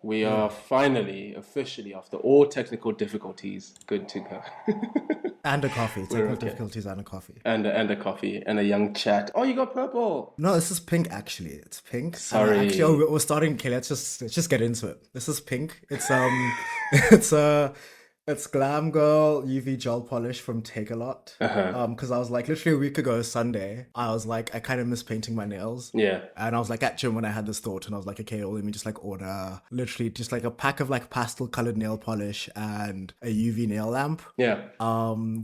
We Yeah. are finally, officially, after all technical difficulties, good to go. And a coffee. We're Technical okay. difficulties and a coffee. And a coffee and a young chat. Oh, you got purple. No, this is pink actually. It's pink. And actually, oh, Sorry. we're starting. Okay, let's just get into it. This is pink. It's it's it's Glam Girl UV gel polish from Take a Lot. Uh-huh. Because I was like literally a week ago Sunday, I was like I kind of miss painting my nails. Yeah. And I was like at gym when I had this thought, and I was like, okay, well, let me just like order literally just like a pack of like pastel colored nail polish and a UV nail lamp. Yeah.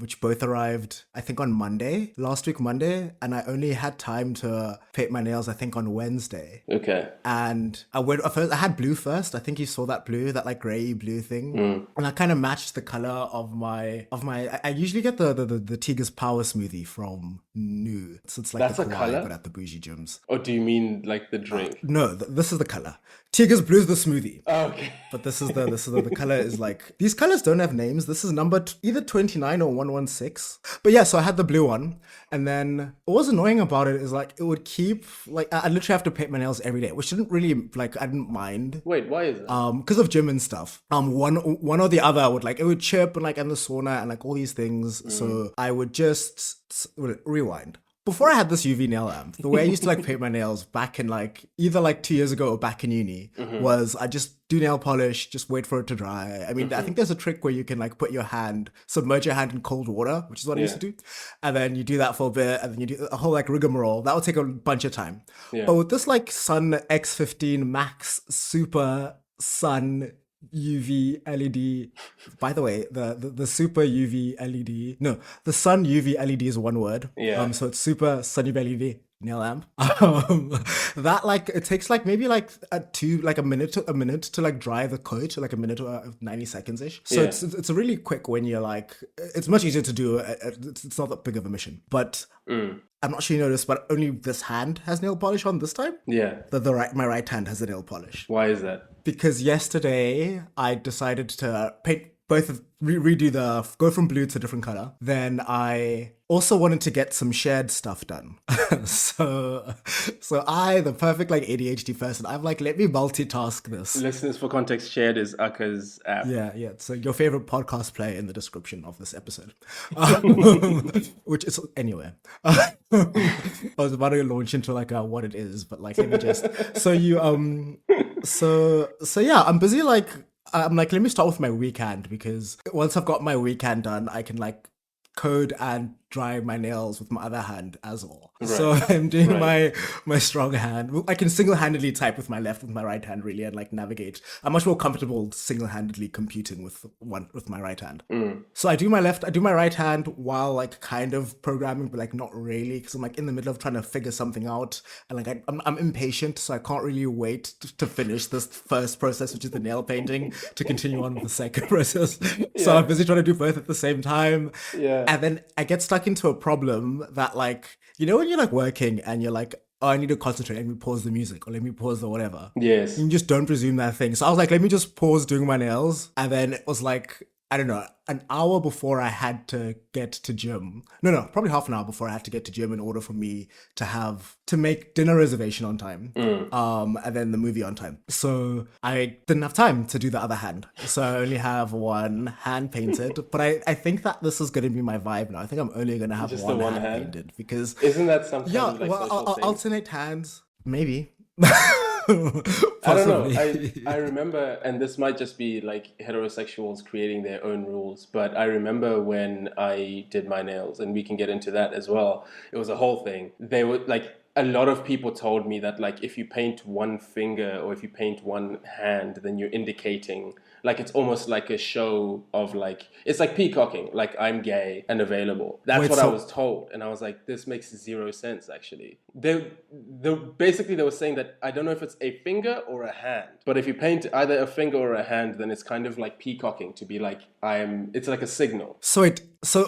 Which both arrived, I think, on Monday, last week Monday, and I only had time to paint my nails, I think, on Wednesday. Okay. And I went first. I had blue first. I think you saw that blue, that like grey blue thing, and I kind of matched the color of my. I usually get the Tiger's Power smoothie from New. So it's like That's the a kawaii, color? but at the bougie gyms. Or do you mean like the drink? No, this is the color. Tiger's Blue is the smoothie. Oh, okay. But the color is like these colors don't have names. This is number either 29 or 116. But yeah, so I had the blue one, and then what was annoying about it is like it would keep like I literally have to paint my nails every day, which didn't really like I didn't mind Wait, why is that? because of gym and stuff. One or the other would like it would chip and like in the sauna and like all these things. So I would just rewind. Before I had this UV nail lamp, the way I used to like paint my nails back in like either like 2 years ago or back in uni was I just do nail polish, just wait for it to dry. I mean, I think there's a trick where you can like submerge your hand in cold water, which is what I used Yeah. to do. And then you do that for a bit and then you do a whole like rigmarole. That would take a bunch of time. Yeah. But with this like Sun X15 Max Super Sun UV LED. By the way, the super UV LED. No, the sun UV LED is one word. Yeah. So it's super sun UV LED nail lamp. That like it takes like maybe like a minute to like dry the coat, like a minute or 90 seconds ish. So Yeah. it's really quick when you're like it's much easier to do. It's not that big of a mission, but. I'm not sure you noticed, but only this hand has nail polish on this time. Yeah. My right hand has a nail polish Why is that? because yesterday I decided to paint both of redo the go from blue to a different color. Then I also wanted to get some shared stuff done. so the perfect like ADHD person, I'm like, let me multitask this. Listeners, for context, shared is Akha's app. Yeah. So your favorite podcast player in the description of this episode, which is anyway. I was about to launch into like what it is, but like let me just. So you so yeah, I'm busy like. I'm like, let me start with my weekend because once I've got my weekend done, I can like code and dry my nails with my other hand as well. So Right. I'm doing Right. my strong hand. I can single-handedly type with my left with my right hand really and like navigate. I'm much more comfortable single-handedly computing with my right hand. So I do my right hand while like kind of programming, but like not really because I'm like in the middle of trying to figure something out and like I'm impatient, so I can't really wait to finish this first process, which is the nail painting, to continue on with the second process. So Yeah. I'm busy trying to do both at the same time. Yeah. And then I get stuck into a problem that like, you know, when you're like working and you're like, oh, I need to concentrate, let me pause the music or let me pause the whatever. Yes. You just don't presume that thing. So I was like, let me just pause doing my nails. And then it was like, I don't know, an hour before I had to get to gym. No, probably half an hour before I had to get to gym in order for me to make dinner reservation on time. And then the movie on time. So I didn't have time to do the other hand. So I only have one hand painted. But I think that this is going to be my vibe now. I think I'm only going to have Just the one one hand hand? painted because, Isn't that some kind yeah, of like well, social I'll thing? alternate hands. Maybe. I don't know. Possibly. I remember, and this might just be like heterosexuals creating their own rules, but I remember when I did my nails, and we can get into that as well. It was a whole thing. They were like, a lot of people told me that like if you paint one finger or if you paint one hand, then you're indicating like it's almost like a show of like it's like peacocking, like I'm gay and available. That's Wait, what I so was told, and I was like, this makes zero sense actually. They basically they were saying that I don't know if it's a finger or a hand, but if you paint either a finger or a hand, then it's kind of like peacocking to be like it's like a signal. So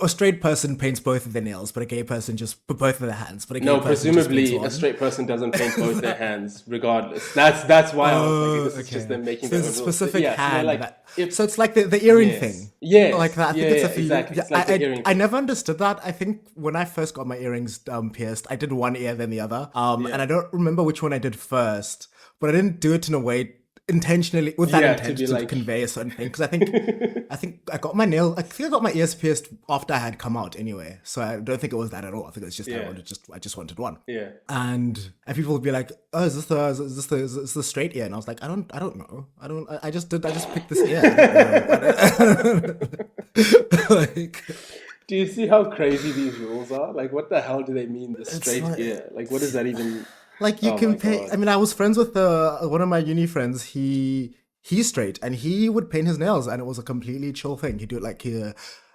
a straight person paints both of their nails, but a gay person just put both of their hands. But a gay No, person just paints presumably a one. straight person doesn't paint both their hands, regardless. That's why I was like, this is just them making So their there's a own rules. But specific yeah, so they're hand like, that. if So it's like the earring yes, thing. yes, Like that. I think yeah, it's yeah, a few. exactly. Yeah, It's like the earring I thing. never understood that. I think when I first got my earrings pierced, I did one ear then the other. Yeah. And I don't remember which one I did first, but I didn't do it in a way. intentionally with that Yeah, to intent be to like, convey a certain thing. Because I think I got my nail pierced after I had come out anyway. So I don't think it was that at all. I think it's just yeah, I just wanted one. yeah. And people would be like, "Oh, is this the straight ear?" And I was like, I don't know. I just picked this ear. I don't know. Like, Do you see how crazy these rules are? Like, what the hell do they mean, the it's straight like ear? Like, what does that even... like you Oh can my pay. I God. mean, I was friends with one of my uni friends. He's straight, and he would paint his nails, and it was a completely chill thing. He'd do it like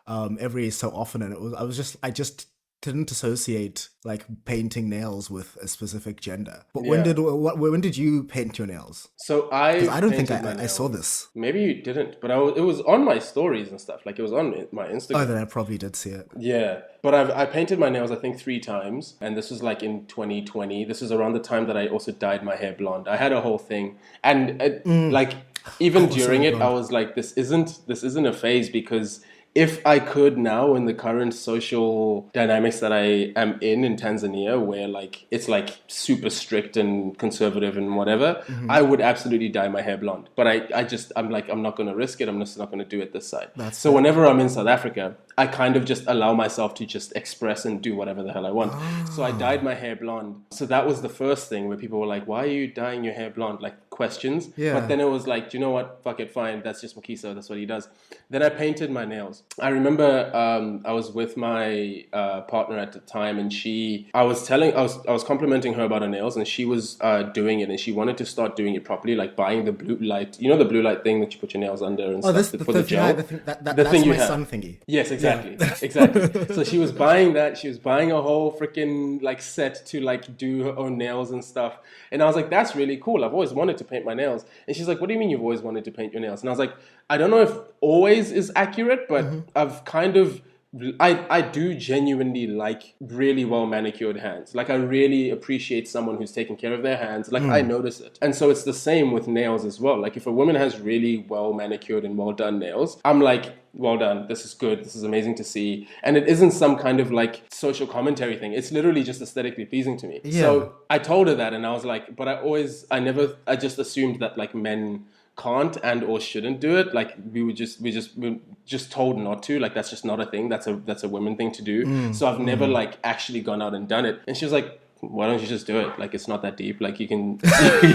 every so often, and I just didn't associate like painting nails with a specific gender. But Yeah. when did you paint your nails? So Because I I don't think painted my I saw nails. this. Maybe you didn't, but it was on my stories and stuff. Like, it was on my Oh, Instagram. then I probably did see it. Yeah, but I painted my nails I think 3 times, and this was like in 2020. This is around the time that I also dyed my hair blonde. I had a whole thing, and like even Oh, so during it, I blonde. was like, this isn't a phase, because if I could now, in the current social dynamics that I am in Tanzania, where like it's like super strict and conservative and whatever, I would absolutely dye my hair blonde. But I'm like, I'm not going to risk it. I'm just not going to do it this side. That's So fair. whenever I'm in South Africa, I kind of just allow myself to just express and do whatever the hell I want. So I dyed my hair blonde. So that was the first thing where people were like, why are you dyeing your hair blonde? Like, questions. Yeah. But then it was like, do you know what? Fuck it, fine. That's just Makiso. That's what he does. Then I painted my nails. I remember I was with my partner at the time, and I was complimenting her about her nails, and she was doing it, and she wanted to start doing it properly, like buying the blue light, the blue light thing that you put your nails under and Oh, stuff for the gel. the thing The that's thing you my have. son thingy. Yes, exactly. Exactly. So she was buying that. She was buying a whole freaking like set to like do her own nails and stuff. And I was like, that's really cool. I've always wanted to paint my nails. And she's like, what do you mean you've always wanted to paint your nails? And I was like, I don't know if always is accurate, but I've kind of I do genuinely like really well manicured hands. Like, I really appreciate someone who's taking care of their hands. Like, I notice it. And so it's the same with nails as well. Like, if a woman has really well manicured and well done nails, I'm like, well done. This is good. This is amazing to see. And it isn't some kind of like social commentary thing. It's literally just aesthetically pleasing to me. Yeah. So I told her that, and I was like, but I just assumed that like men can't and or shouldn't do it. Like, we're just told not to. Like, that's just not a thing. That's a women thing to do. So I've never like actually gone out and done it. And she was like, why don't you just do it? Like, it's not that deep. Like, you can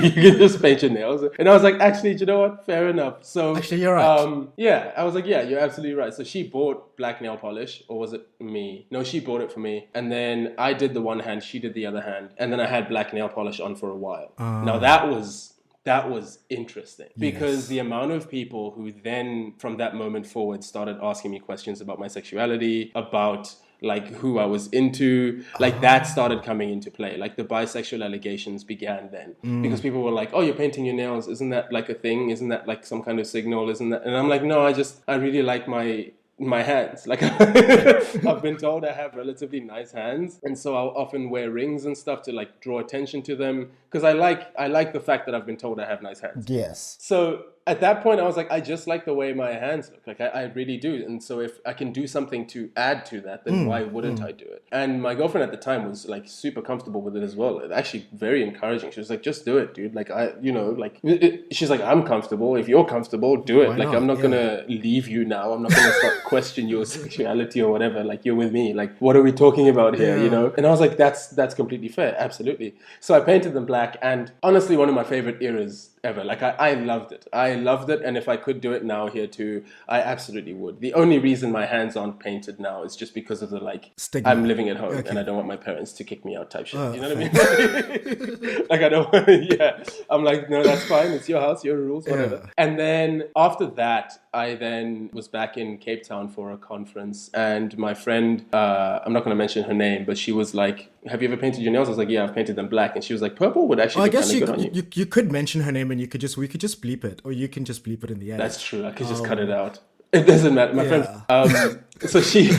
you can just paint your nails. And I was like, actually, do you know what? Fair enough. So Actually, you're right. yeah, I was like, yeah, you're absolutely right. So she bought black nail polish, or was it me? No, she bought it for me. And then I did the one hand, she did the other hand. And then I had black nail polish on for a while. Now that was interesting, because the amount of people who then from that moment forward started asking me questions about my sexuality, about like who I was into, like that started coming into play. Like, the bisexual allegations began then, because people were like, oh, you're painting your nails, isn't that like a thing? Isn't that like some kind of signal? Isn't that? And I'm like, no, I really like my hands. Like, I've been told I have relatively nice hands, and so I'll often wear rings and stuff to like draw attention to them, because I like the fact that I've been told I have nice hands. Yes. So at that point, I was like, I just like the way my hands look. Like, I really do. And so if I can do something to add to that, then why wouldn't I do it? And my girlfriend at the time was like super comfortable with it as well. Actually very encouraging. She was like, just do it, dude. Like, she's like, I'm comfortable. If you're comfortable, do it. Why Like, not? I'm not going to leave you now. I'm not going to start question your sexuality or whatever. Like, you're with me. Like, what are we talking about here? And I was like, that's completely fair. Absolutely. So I painted them black, and honestly, one of my favorite eras ever. Like, I loved it. I loved it. And if I could do it now here too, I absolutely would. The only reason my hands aren't painted now is just because of the like, Stigma. I'm living at home and I don't want my parents to kick me out type shit. You know what I mean? Like, I don't yeah. I'm like, no, that's fine. It's your house, your rules, whatever. Yeah. And then after that, I then was back in Cape Town for a conference, and my friend, I'm not going to mention her name, but she was like, have you ever painted your nails? I was like, yeah, I've painted them black. And she was like, purple would actually I look guess kind of good on you. you could mention her name, and we could just bleep it, or you can just bleep it in the end. That's true. I could just cut it out. It doesn't matter. My friend, So she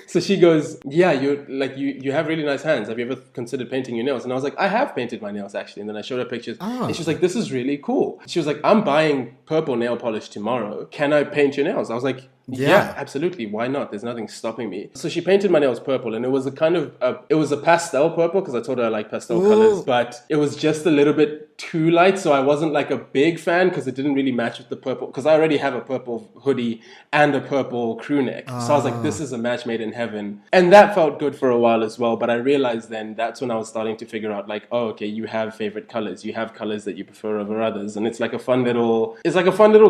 so she goes, yeah, you have really nice hands. Have you ever considered painting your nails? And I was like, I have painted my nails actually. And then I showed her pictures, and she was Ah, like, this is really cool. She was like, I'm buying purple nail polish tomorrow. Can I paint your nails? I was like, yeah, yeah. absolutely. Why not? There's nothing stopping me. So she painted my nails purple, and it was a kind of it was a pastel purple because I told her I like pastel colors, Ooh. but it was just a little bit too light. So I wasn't like a big fan because it didn't really match with the purple. Because I already have a purple hoodie and a purple crew neck, so I was like, this Ah. is a match made in heaven, and that felt good for a while as well. But I realized then that's when I was starting to figure out like, oh, okay, you have favorite colors, you have colors that you prefer over others, and it's like a fun little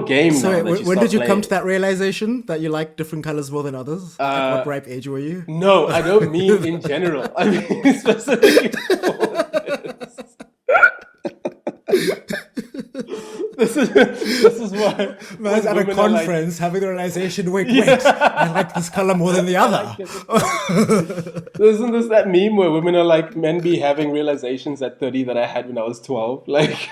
game So now wait, that you when start did you come playing. to that realization that you like different colors more than others? At what ripe age were you? No, I don't mean in general. I mean specifically for this. This is why Man's when at a women are like, conference having the realization, wait, yeah, I like this color more than the I other. like this color. Isn't this that meme where women are like, men be having realizations at 30 that I had when I was 12? Like,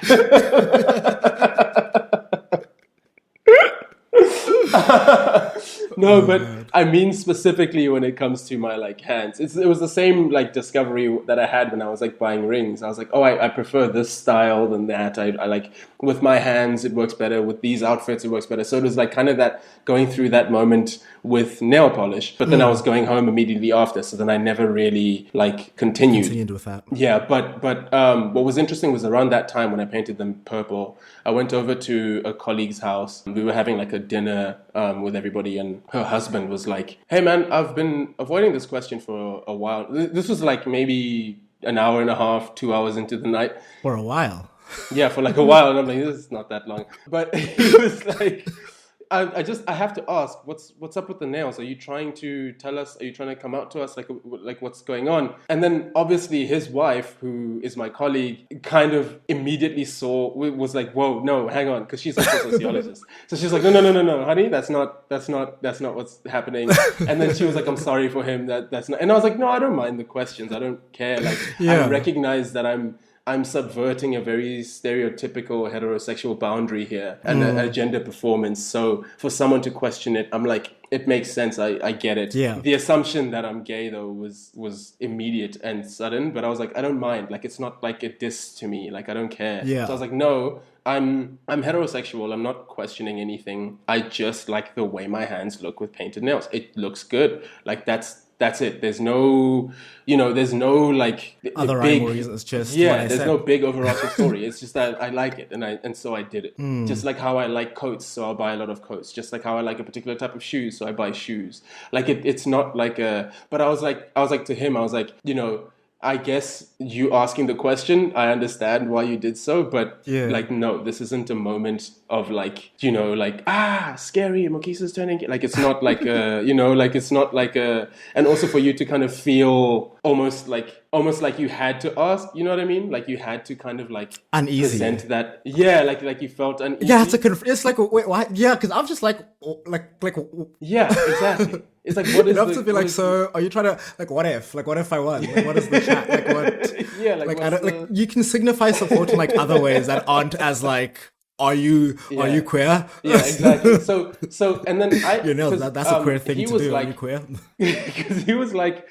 no, Oh but man. I mean specifically when it comes to my like hands. It was the same like discovery that I had when I was like buying rings. I was like, oh, I prefer this style than that. I like with my hands it works better. With these outfits it works better. So it was like kind of that going through that moment with nail polish. But then I was going home immediately after, so then I never really like continued. Continued with that. Yeah, but what was interesting was around that time when I painted them purple, I went over to a colleague's house. We were having like a dinner with everybody, and her husband was like, "Hey man, I've been avoiding this question for a while." This was like maybe an hour and a half, 2 hours into the night. For a while. Yeah, for like a while, and I'm like, this is not that long. But he was like, I have to ask, what's up with the nails? Are you trying to tell us? Are you trying to come out to us? Like what's going on? And then obviously his wife, who is my colleague, kind of immediately was like, whoa, no, hang on, because she's also a sociologist. So she's like, no, honey, that's not what's happening. And then she was like, I'm sorry for him. That's not. And I was like, no, I don't mind the questions. I don't care. Like I Yeah. recognize that I'm subverting a very stereotypical heterosexual boundary here and a gender performance. So for someone to question it, I'm like, it makes sense. I get it. Yeah. The assumption that I'm gay though was immediate and sudden, but I was like, I don't mind. Like it's not like a diss to me. Like I don't care. Yeah. So I was like, no, I'm heterosexual. I'm not questioning anything. I just like the way my hands look with painted nails. It looks good. Like that's it. There's no, there's no like Other rhyme or reason. It's just what I there's said. no big overarching story. It's just that I like it, and so I did it. Just like how I like coats, so I'll buy a lot of coats. Just like how I like a particular type of shoes, so I buy shoes. Like it's not like a. But I was like to him, I was like, I guess you asking the question, I understand why you did so, but Yeah. like, no, this isn't a moment of like, scary, Mokisa's turning. Like, it's not like like it's not like and also for you to kind of feel almost like you had to ask, you know what I mean? Like you had to kind of like Uneasy. present that, yeah, like you felt uneasy. Yeah, it's like wait, what? Yeah, because I'm just like Yeah, exactly. It's like what is enough the to be what like, is so are you trying to like what if I won? Like, what is the chat? Like what? yeah, like Like I what's don't like you can signify support in like other ways that aren't as like are you Yeah. queer? Yeah, exactly. So, and then You know 'cause, that's a queer thing he to was do. Are like, you queer? because he was like,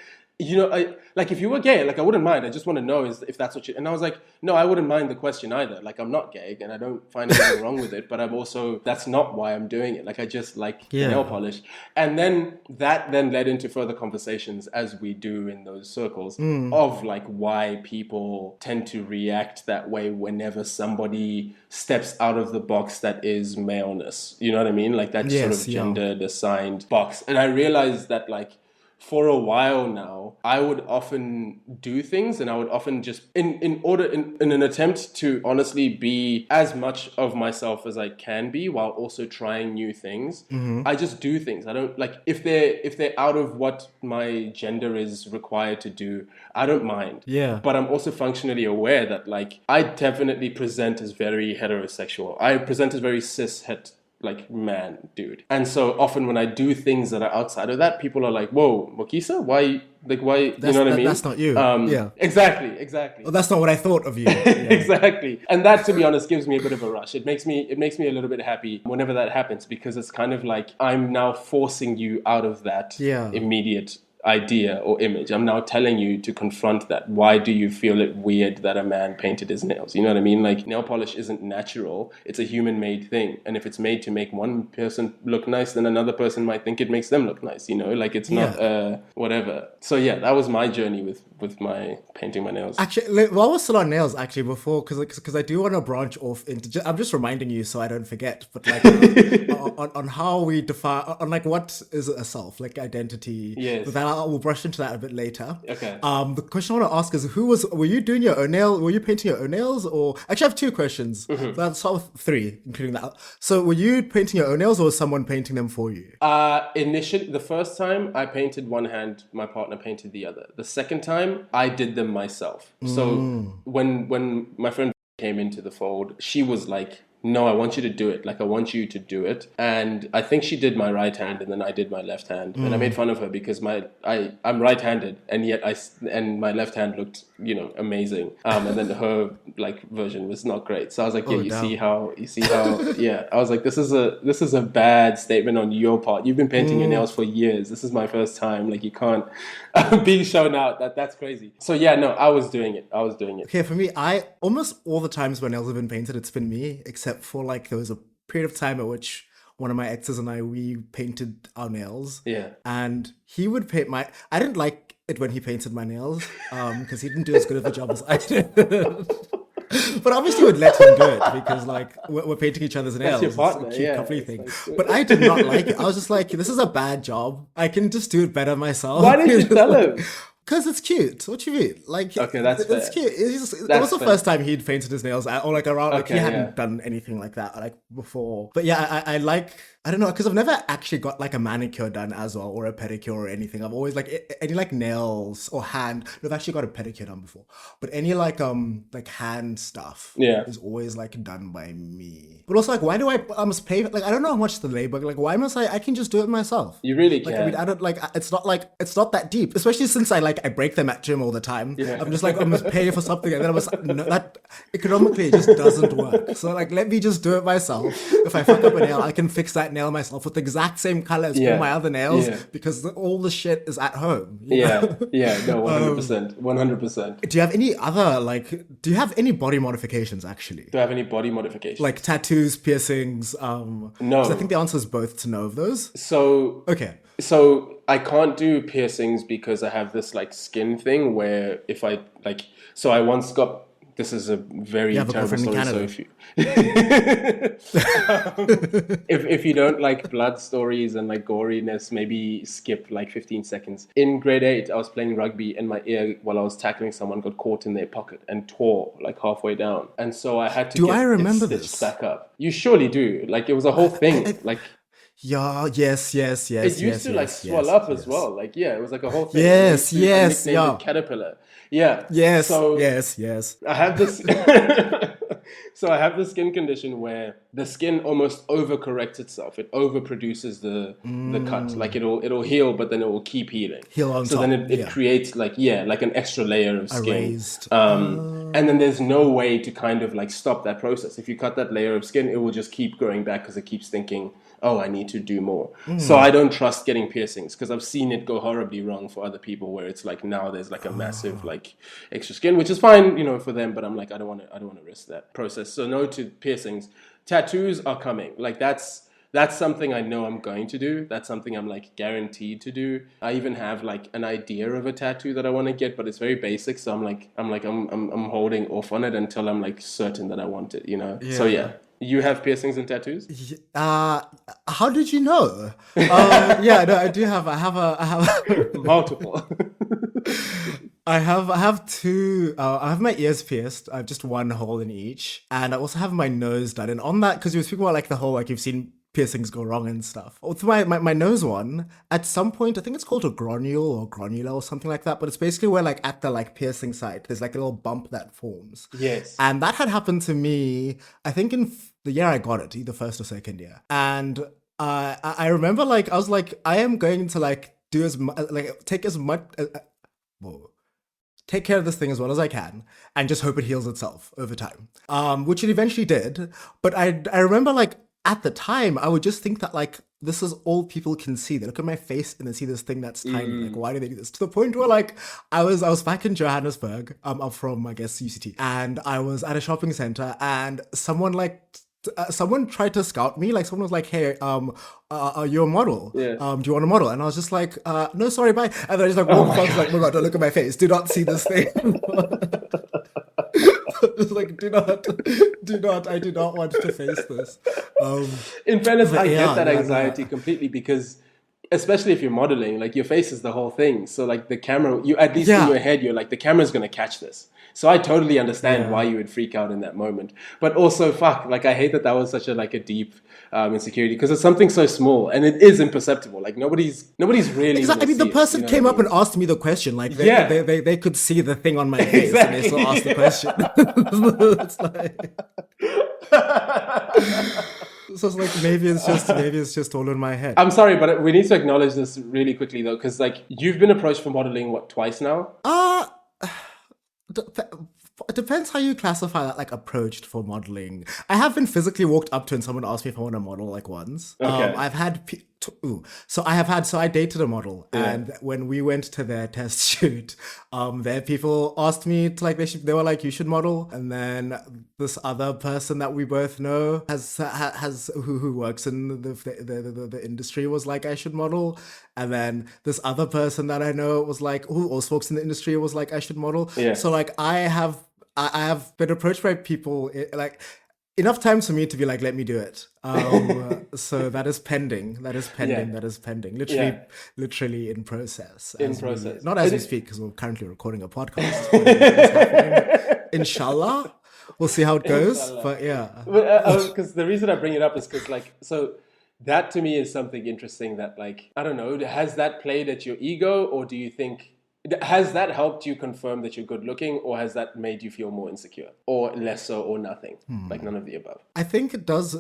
like if you were gay, like I wouldn't mind. I just want to know if that's what you. And I was like, no, I wouldn't mind the question either. Like I'm not gay, and I don't find anything wrong with it. But I'm also that's not why I'm doing it. Like I just like Yeah. nail polish, and then that then led into further conversations as we do in those circles of like why people tend to react that way whenever somebody steps out of the box that is maleness. You know what I mean? Like that sort Yes, of yeah. gendered assigned box. And I realized that like for a while now, I would often do things and I would often just in an attempt to honestly be as much of myself as I can be while also trying new things. I just do things. I don't like if they're out of what my gender is required to do, I don't mind. Yeah. But I'm also functionally aware that like I definitely present as very heterosexual. I present as very cis het like man dude. And so often when I do things that are outside of that, people are like, whoa, Mokisa, why, you know what I mean? That's not you. Yeah. Exactly. Well, that's not what I thought of you. Yeah. Exactly. And that, to be honest, gives me a bit of a rush. It makes me a little bit happy whenever that happens, because it's kind of like I'm now forcing you out of that Yeah. immediate idea or image. I'm now telling you to confront that. Why do you feel it weird that a man painted his nails? You know what I mean? Like, nail polish isn't natural. It's a human-made thing. And if it's made to make one person look nice, then another person might think it makes them look nice, you know? Like, it's not whatever. So yeah, that was my journey with my painting my nails. Actually, while we're still on nails, actually, before, because I do want to branch off into, I'm just reminding you so I don't forget, but like on how we define, on like what is a self, like identity. Yes. But then we'll brush into that a bit later. Okay. The question I want to ask is, were you doing your own nail? Were you painting your own nails? Or actually, I have two questions. So I'll start with three, including that. So were you painting your own nails, or was someone painting them for you? Initially, the first time I painted one hand, my partner painted the other. The second time, I did them myself. So when my friend came into the fold, she was like, no, I want you to do it. Like, I want you to do it. And I think she did my right hand, and then I did my left hand. And I made fun of her because I'm right-handed, and yet my left hand looked, amazing. And then her like version was not great. So I was like, yeah, you see how, yeah. I was like, this is a bad statement on your part. You've been painting your nails for years. This is my first time. Like, you can't be shown out. That's crazy. So yeah, no, I was doing it. Okay, for me, I almost all the times when nails have been painted, it's been me, except for like there was a period of time at which one of my exes and we painted our nails. Yeah. And he would paint I didn't like it when he painted my nails, because he didn't do as good of a job as I did. But obviously would let him do it because like we're painting each other's nails. That's your partner, it's a cute, yeah. cuddly thing. Like, but I did not like it. I was just like, this is a bad job. I can just do it better myself. Why didn't you tell him? Because it's cute. What you mean? Like, okay, that's it's fair. cute. That was the first time he'd painted his nails, or like around, like Okay, he hadn't done anything like that like before. But yeah, I like, I don't know, because I've never actually got like a manicure done as well, or a pedicure or anything. I've always like any like nails or hand. I've actually got a pedicure done before, but any like hand stuff, is always like done by me. But also like, why do I must pay? Like, I don't know how much the labor. Like, why must I can just do it myself. You really can. Like, I mean, I don't like. It's not that deep. Especially since I break them at gym all the time. Yeah. I'm just like, I must pay for something, and then I was like, no, that economically it just doesn't work. So like, let me just do it myself. If I fuck up a nail, I can fix that nail myself with the exact same color as all my other nails, because all the shit is at home. No, 100%, 100%. Do you have any other do you have any body modifications actually? Do I have any body modifications? Like tattoos, piercings? No. 'Cause I think the answer is both to no of those. So okay. So I can't do piercings because I have this like skin thing where if I like, so I once got, this is a very terrible story. So if you don't like blood stories and like goriness, maybe skip like 15 seconds. In grade 8, I was playing rugby and my ear, while I was tackling someone, got caught in their pocket and tore like halfway down. And so I had to get it stitched back up. You surely do. Like, it was a whole thing. Yeah, yes. It used to swell up as well. Like, yeah, it was like a whole thing. Yes. It caterpillar. Yeah. Yes. So yes. I have this. So I have this skin condition where the skin almost overcorrects itself. It overproduces the cut. Like, it'll heal, but then it will keep healing. Heal on top. So then it creates like an extra layer of skin. Erased. And then there's no way to kind of like stop that process. If you cut that layer of skin, it will just keep growing back because it keeps thinking, oh, I need to do more. So I don't trust getting piercings because I've seen it go horribly wrong for other people, where it's like now there's like a massive like extra skin, which is fine, for them. But I'm like, I don't want to risk that process. So no to piercings. Tattoos are coming. Like, that's something I know I'm going to do. That's something I'm like guaranteed to do. I even have like an idea of a tattoo that I want to get, but it's very basic. So I'm holding off on it until I'm like certain that I want it. Yeah. So yeah. You have piercings and tattoos? How did you know? Yeah, no, I do have. I have multiple. I have two. I have my ears pierced. I have just one hole in each, and I also have my nose done. And on that, because you were speaking about like the whole like you've seen piercings go wrong and stuff. With my nose one, at some point, I think it's called a granule or granula or something like that, but it's basically where like at the like piercing site, there's like a little bump that forms. Yes. And that had happened to me, I think the year I got it, either first or second year. And I remember like I was like, I am going to like do as much, like take as much, whoa, take care of this thing as well as I can, and just hope it heals itself over time. Which it eventually did. But I remember like at the time I would just think that like this is all people can see. They look at my face and they see this thing that's tiny. Like, why do they do this? To the point where like I was back in Johannesburg. I'm from, I guess, UCT, and I was at a shopping center, and someone tried to scout me. Like someone was like, "Hey, are you a model? Yeah. Do you want a model?" And I was just like, "No, sorry, bye." And then I just like walked past, like, "Oh my God, don't look at my face. Do not see this thing." It's like, do not. I do not want to face this. In fairness, I Yeah, get that no, anxiety no. completely because, especially if you're modeling, like your face is the whole thing. So like the camera, you at least in Yeah, your head, you're like the camera's gonna catch this. So I totally understand why yeah. you would freak out in that moment. But also, fuck, like I hate that that was such a like a deep insecurity because it's something so small and it is imperceptible. Like nobody's really Exactly. gonna I mean, the see it. You person know what I came up and mean? asked me the question. Like Yeah, they could see the thing on my face, and they still asked the exactly. question. It's like, so it's like maybe it's just all in my head. I'm sorry, but we need to acknowledge this really quickly though, because like you've been approached for modeling what twice now? Uh Dep- it depends how you classify that, like approached for modeling. I have been physically walked up to and someone asked me if I want to model like once. Okay. I've had so I have had so I dated a model, Yeah. and when we went to their test shoot, their people asked me to like they were like, you should model. And then this other person that we both know has who works in the industry was like, I should model. And then this other person that I know was like, who also works in the industry, was like, I should model. Yeah. So like I have been approached by people, like enough times for me to be like, let me do it. So that is pending. That is Yeah. pending. That is pending. Yeah. Literally in process In as we process. not as we speak, because we're currently recording a podcast, but it's happening. Inshallah, we'll see how it goes. Inshallah. But yeah, Because the reason I bring it up is because, like, so that to me is something interesting that, like, I don't know, has that played at your ego, or do you think, has that helped you confirm that you're good looking, or has that made you feel more insecure, or less so, or nothing? Like, none of the above. I think it does.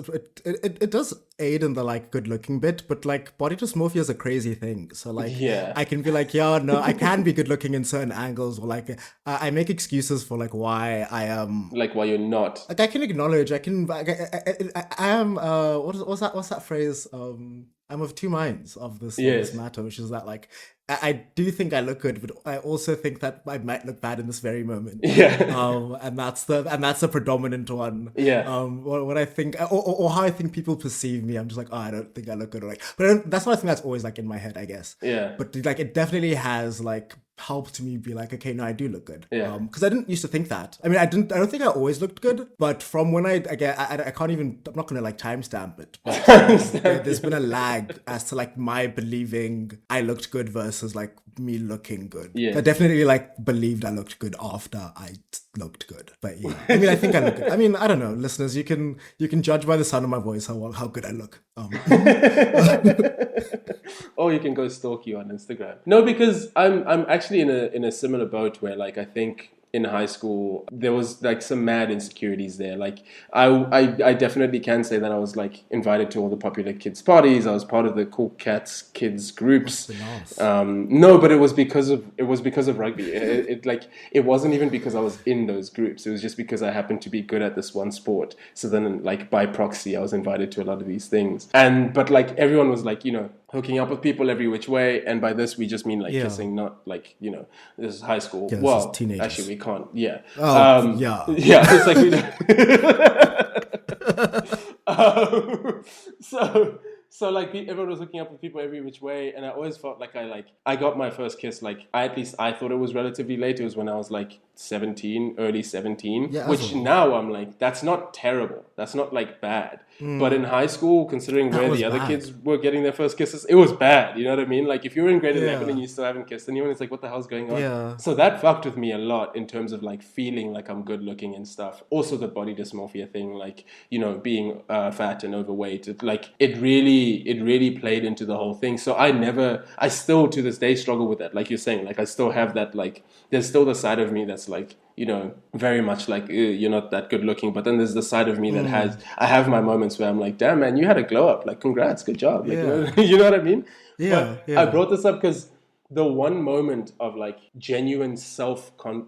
It does aid in the like good looking bit, but like body dysmorphia is a crazy thing. So like Yeah. I can be like, yeah, no, I can be good looking in certain angles, or like I make excuses for like why I am. Like, why you're not. Like I can acknowledge. I can. I am. What's that phrase? I'm of two minds of this Yes. matter, which is that like I do think I look good, but I also think that I might look bad in this very moment. Yeah. And that's the predominant one. Yeah. What I think, or how I think people perceive me, I'm just like, oh, I don't think I look good. Or like, but that's what I think that's always like in my head, I guess. Yeah. But like, it definitely has like helped me be like, okay, no, I do look good. Yeah. Because I didn't used to think that. I mean, I don't think I always looked good, but from when I can't even, I'm not gonna like timestamp it, but there's been a lag as to like my believing I looked good versus like me looking good. Yeah. I definitely like believed I looked good after I looked good. But yeah, I mean, I think I look good. I mean, I don't know, listeners, you can judge by the sound of my voice how good I look. Or you can go stalk you on Instagram. No, because I'm actually in a similar boat where like I think in high school there was like some mad insecurities there. Like I definitely can say that I was like invited to all the popular kids parties. I was part of the cool cats kids groups. Nice. No, but it was because of rugby. It like it wasn't even because I was in those groups. It was just because I happened to be good at this one sport. So then like by proxy I was invited to a lot of these things. But like everyone was like, hooking up with people every which way, and by this we just mean like Yeah. kissing, not like this is high school. Yeah, this Well, is teenagers. actually we can't. Yeah. Oh, yeah. Yeah. It's like we so like everyone was hooking up with people every which way, and I always felt like I got my first kiss like at least I thought it was relatively late. It was when I was like 17, early 17, Yeah, which that's all. now I'm like, that's not terrible. That's not like bad. But in high school, considering where was the other bad. kids were getting their first kisses, it was bad. You know what I mean? Like if you were in grade 11 Yeah. and you still haven't kissed anyone, it's like, what the hell's going on? Yeah. So that fucked with me a lot in terms of like feeling like I'm good looking and stuff. Also the body dysmorphia thing, like, being fat and overweight. It really played into the whole thing. So I still to this day struggle with that. Like you're saying, like I still have that, like, there's still the side of me that's like, you know, very much like, you're not that good looking. But then there's the side of me that I have my moments where I'm like, damn, man, you had a glow up. Like, congrats, good job. Like, Yeah. you know what I mean? Yeah. But I Yeah. brought this up because the one moment of like genuine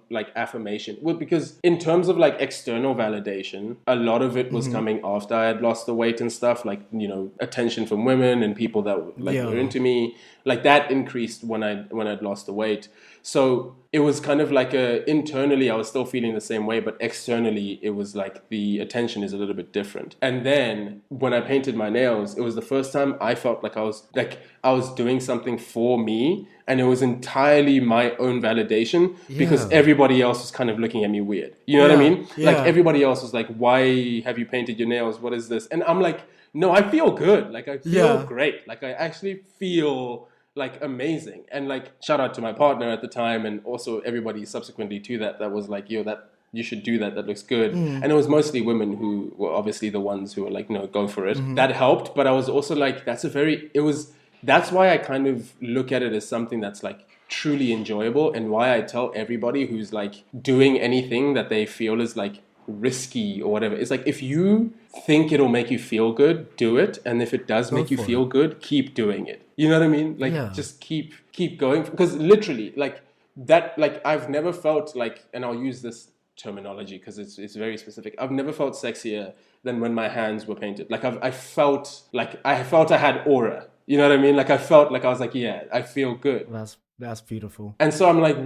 like affirmation, well, because in terms of like external validation, a lot of it was coming after I had lost the weight and stuff, like, you know, attention from women and people that like were Yeah. into me, like that increased when I'd lost the weight. So it was kind of like internally I was still feeling the same way, but externally it was like the attention is a little bit different. And then when I painted my nails, it was the first time I felt like I was doing something for me, and it was entirely my own validation because Yeah. everybody else was kind of looking at me weird. You know what I Yeah. mean? Yeah. Like everybody else was like, why have you painted your nails? What is this? And I'm like, no, I feel good. Like I feel Yeah. great. Like I actually feel like amazing. And like shout out to my partner at the time, and also everybody subsequently to that was like, yo, that you should do that looks good. And it was mostly women who were obviously the ones who were like, no, go for it. That helped. But I was also like, that's why I kind of look at it as something that's like truly enjoyable, and why I tell everybody who's like doing anything that they feel is like risky or whatever. It's like, if you think it'll make you feel good, do it. And if it does make you for feel good, keep doing it. You know what I mean? Like Yeah. just keep going. Because literally like that, like I've never felt like, and I'll use this terminology because it's very specific. I've never felt sexier than when my hands were painted. Like I felt I had aura. You know what I mean? Like I felt like I was like, yeah, I feel good. That's beautiful. And so I'm like,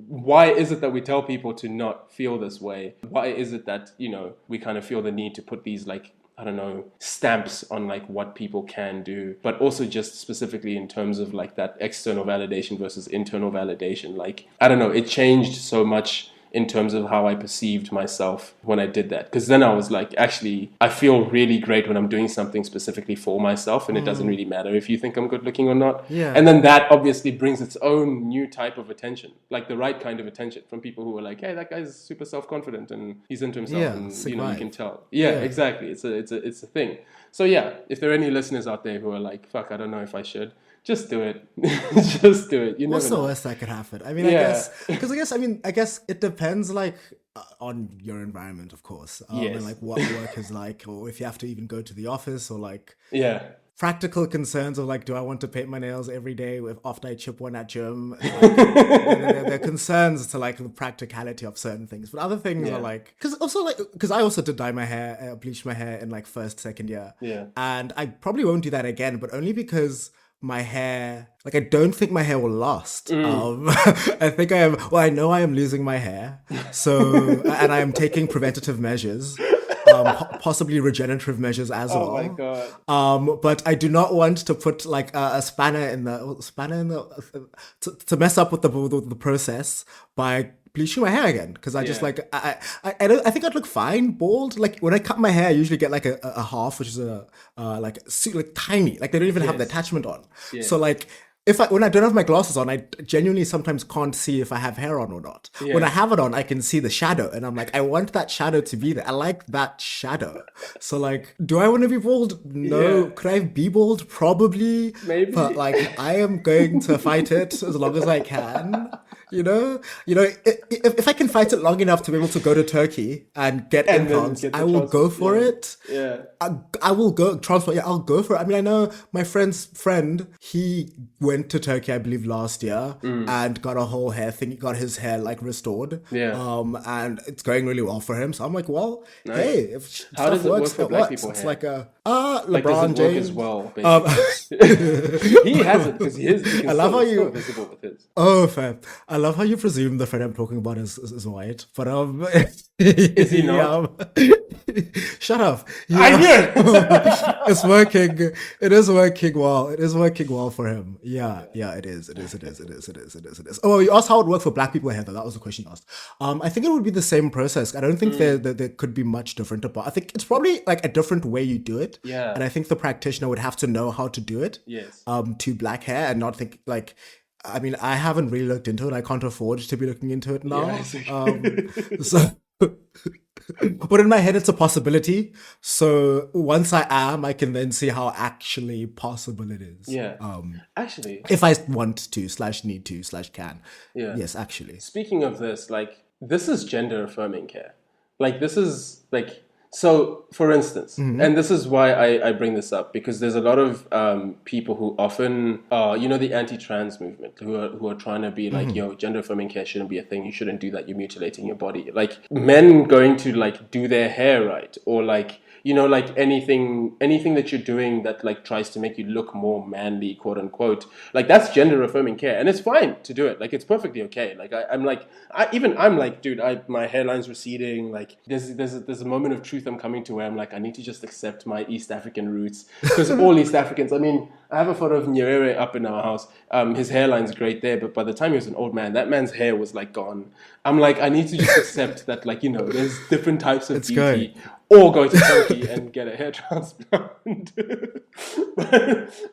why is it that we tell people to not feel this way? Why is it that, you know, we kind of feel the need to put these like, I don't know, stamps on like what people can do, but also just specifically in terms of like that external validation versus internal validation. Like, I don't know, it changed so much in terms of how I perceived myself when I did that. Because then I was like, actually, I feel really great when I'm doing something specifically for myself, and it doesn't really matter if you think I'm good looking or not. Yeah. And then that obviously brings its own new type of attention, like the right kind of attention from people who are like, hey, that guy's super self-confident and he's into himself, Yeah, and sick you know, you vibe. can tell. Yeah, exactly. It's a thing. So yeah, if there are any listeners out there who are like, fuck, I don't know if I should, just do it. Just do it. You What's never the know. worst that could happen? I mean, Yeah. I guess it depends, like, on your environment, of course, Yes. and like what work is like, or if you have to even go to the office, or like Yeah. practical concerns of like, do I want to paint my nails every day after I chip one at gym? Like, there are concerns to like the practicality of certain things, but other things are like, because I also did dye my hair, bleach my hair in like second year, Yeah. and I probably won't do that again, but only because my hair, like, I don't think my hair will last. I think I know I am losing my hair. So, and I am taking preventative measures, possibly regenerative measures as well. Oh my God. But I do not want to put like a spanner in to mess up with the process by bleaching my hair again, because I just like I think I'd look fine bald. Like when I cut my hair, I usually get like a half, which is like tiny, like they don't even have the attachment on. So like when I don't have my glasses on, I genuinely sometimes can't see if I have hair on or not. When I have it on, I can see the shadow, and I'm like, I want that shadow to be there. I like that shadow. So like, do I want to be bald? No. Yeah. Could I be bald? Probably. Maybe. But like, I am going to fight it as long as I can. You know, if I can fight it long enough to be able to go to Turkey and get implants, get the I will go for it. Yeah. I will go transport. Yeah, I'll go for it. I mean, I know my friend's friend. He went to Turkey, I believe, last year and got a whole hair thing. He got his hair like restored. Yeah. And it's going really well for him. So I'm like, well, Nice. hey, if How does it work works, for it black works. people It's hair? like a Like, does LeBron it work James. as well? Basically? He has it because I love how you- visible with his. Oh, fair. I love how you presume the friend I'm talking about is white, but Is he not? Shut up. I knew It's working. It is working well. It is working well for him. Yeah, it is. It is. Oh, you asked how it worked for black people here, though. That was the question you asked. I think it would be the same process. I don't think there could be much different about. I think it's probably like a different way you do it. Yeah. And I think the practitioner would have to know how to do it. Yes. To black hair and not think like. I mean, I haven't really looked into it. I can't afford to be looking into it now. Yeah, So, but in my head, it's a possibility. So once I am, I can then see how actually possible it is. Yeah. Actually, If I want to /need to/can. Yeah. Yes, actually. speaking of this, like, this is gender affirming care. Like this is like so. For instance, and this is why I bring this up because there's a lot of people who often, the anti-trans movement who are trying to be like, yo, gender affirming care shouldn't be a thing. You shouldn't do that. You're mutilating your body. Like men going to like do their hair right or like. Like anything that you're doing that like tries to make you look more manly, quote unquote, like that's gender affirming care, and it's fine to do it. Like it's perfectly okay. Like I'm like, dude, my hairline's receding. Like there's a moment of truth I'm coming to where I'm like, I need to just accept my East African roots because all East Africans. I mean, I have a photo of Nyerere up in our house. His hairline's great there, but by the time he was an old man, that man's hair was like gone. I'm like, I need to just accept that, like, there's different types of It's beauty. good. Or go to Turkey and get a hair transplant.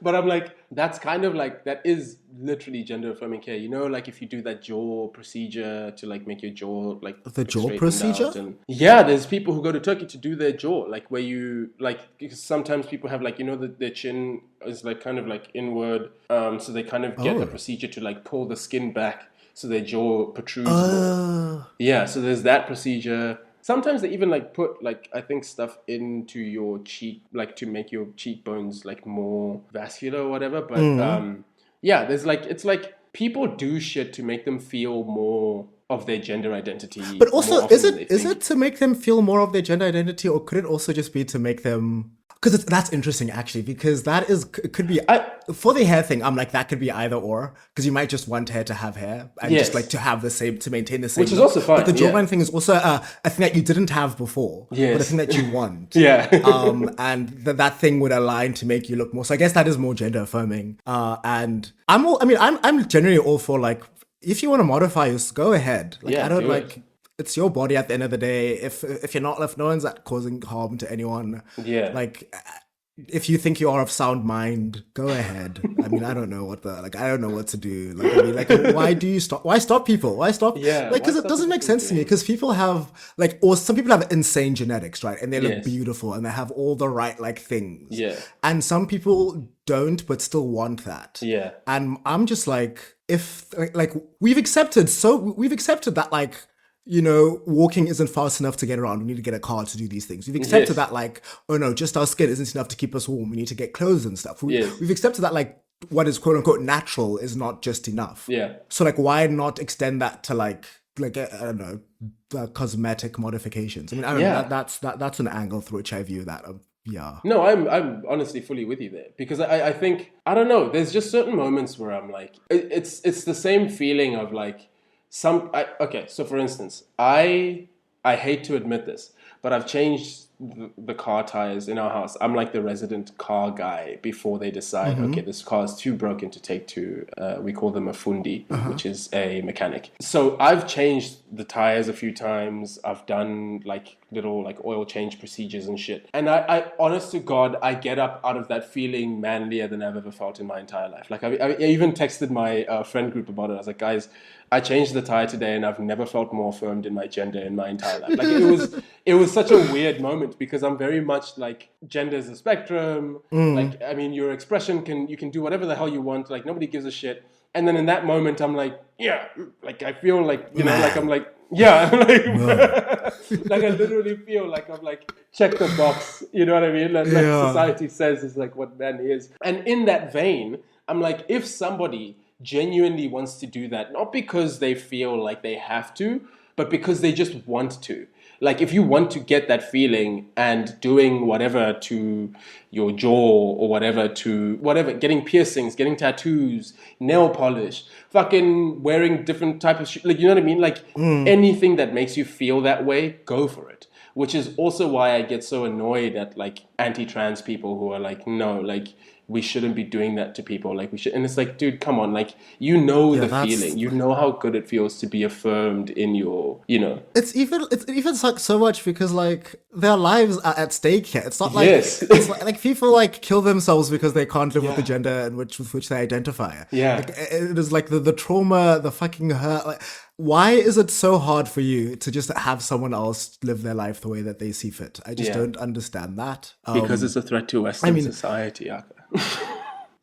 but I'm like, that's kind of like, that is literally gender affirming care. Like if you do that jaw procedure to like make your jaw like The jaw straightened procedure? out and yeah, there's people who go to Turkey to do their jaw, like where you like, because sometimes people have like, their chin is like kind of like inward. So they kind of get a procedure to like pull the skin back so their jaw protrudes more. Yeah, so there's that procedure. Sometimes they even like put like I think stuff into your cheek like to make your cheekbones like more vascular or whatever. But yeah, there's like it's like people do shit to make them feel more of their gender identity. But also, is it to make them feel more of their gender identity, or could it also just be to make them? Because that's interesting actually, because it could be for the hair thing. I'm like that could be either or, because you might just want hair to have hair and just like to have the same, to maintain the same, which is also fine. But the jawline thing is also a thing that you didn't have before, but a thing that you want. And that thing would align to make you look more. So I guess that is more gender affirming. And I'm generally all for like, if you want to modify yours, go ahead. Like I don't like. It's your body at the end of the day. If no one's causing harm to anyone, like if you think you are of sound mind, go ahead. I mean, I don't know what to do. Why stop people? Why stop? Yeah, like because it doesn't make sense to me. Because people have like, or some people have insane genetics, right? And they look beautiful and they have all the right like things. Yeah, and some people don't, but still want that. Yeah, and I'm just like, if like we've accepted that like. Walking isn't fast enough to get around. We need to get a car to do these things. We've accepted that, like, oh no, just our skin isn't enough to keep us warm. We need to get clothes and stuff. We've accepted that, like, what is quote unquote natural is not just enough. Yeah. So, like, why not extend that to like I don't know, cosmetic modifications? I mean, I don't know. That's an angle through which I view that. Yeah. No, I'm honestly fully with you there because I think I don't know. There's just certain moments where I'm like, it's the same feeling of like. So for instance, I hate to admit this, but I've changed the car tires in our house. I'm like the resident car guy before they decide, okay, this car is too broken to take to, we call them a fundi, which is a mechanic. So I've changed the tires a few times. I've done like little like oil change procedures and shit. And I honest to God, I get up out of that feeling manlier than I've ever felt in my entire life. Like I even texted my friend group about it. I was like, guys, I changed the tire today and I've never felt more affirmed in my gender in my entire life. Like it was such a weird moment because I'm very much like gender is a spectrum. Like, I mean, your expression you can do whatever the hell you want. Like nobody gives a shit. And then in that moment, I'm like, yeah, like I feel like, like I'm like, yeah, like I literally feel like I'm like, check the box. You know what I mean? Like society says is like what man is. And in that vein, I'm like, if somebody genuinely wants to do that, not because they feel like they have to, but because they just want to. Like if you want to get that feeling and doing whatever to your jaw or whatever, getting piercings, getting tattoos, nail polish, fucking wearing different type of shit, like, you know what I mean? Like anything that makes you feel that way, go for it. Which is also why I get so annoyed at like anti-trans people who are like, no, like we shouldn't be doing that to people. Like we should, and it's like, dude, come on, like the feeling, you know how good it feels to be affirmed in your, It's even like so much because like their lives are at stake here. It's not like it's like people like kill themselves because they can't live with the gender with which they identify. Yeah, like, it is like the trauma, the fucking hurt. Like, why is it so hard for you to just have someone else live their life the way that they see fit? I just don't understand that. Because it's a threat to Western society, Akha.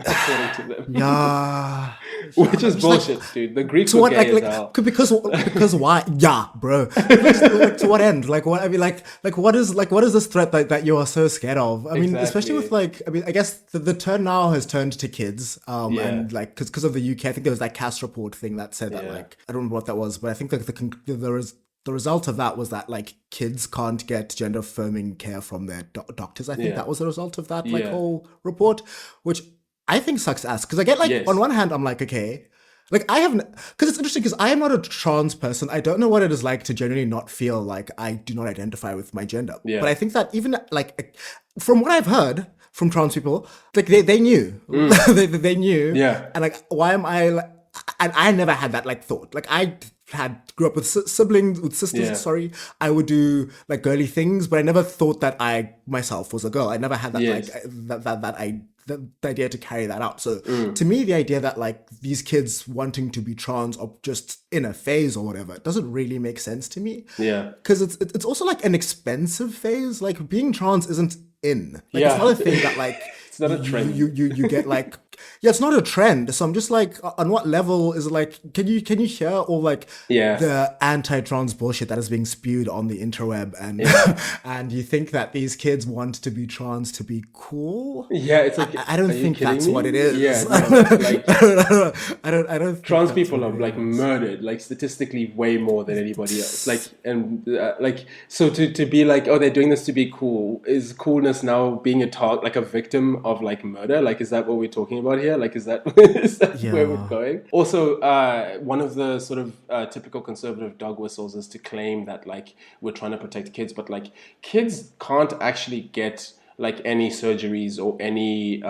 according to them. Yeah. Which is Just like, bullshit, dude. The Greeks to were what, gay as hell. because why? Yeah, bro. Like, to what end? Like, what? I mean, what is this threat that you are so scared of? I mean, especially with Exactly. like, I mean, I guess the turn now has turned to kids. Yeah. And like, because of the UK, I think there was that CAS report thing that said that, Yeah. like, I don't remember what that was, but I think like the result of that was that like kids can't get gender affirming care from their doctors. I think Yeah. that was the result of that like Yeah. whole report, which I think sucks ass. Because I get like, on Yes. one hand, I'm like, okay, like I haven't, because it's interesting because I am not a trans person. I don't know what it is like to genuinely not feel like I do not identify with my gender. But Yeah. I think that even like from what I've heard from trans people, like they knew, they knew, Yeah. and like why am I? Like, and I never had that like thought. Like I grew up with siblings, with sisters. Yeah. Sorry, I would do like girly things, but I never thought that I myself was a girl. I never had that like Yes. the idea to carry that out. So to me, the idea that like these kids wanting to be trans or just in a phase or whatever doesn't really make sense to me. Yeah. Because it's also like an expensive phase. Like being trans isn't in. Like Yeah. it's not a thing that like It's not a trend. you get like, yeah, it's not a trend. So I'm just like, on what level is it like, can you hear all like Yeah. the anti-trans bullshit that is being spewed on the interweb, and and you think that these kids want to be trans to be cool? Yeah, it's like, I don't are you think kidding that's me? what it is. Yeah, no, like I don't think trans that's people what are it like is. murdered, like statistically way more than anybody else. Like, and like, so to be like, oh, they're doing this to be cool. Is coolness now being like a victim of like murder? Like, is that what we're talking about here? Like, is that is that where we're Yeah. going? Also, one of the sort of typical conservative dog whistles is to claim that like we're trying to protect kids, but like kids can't actually get like any surgeries or any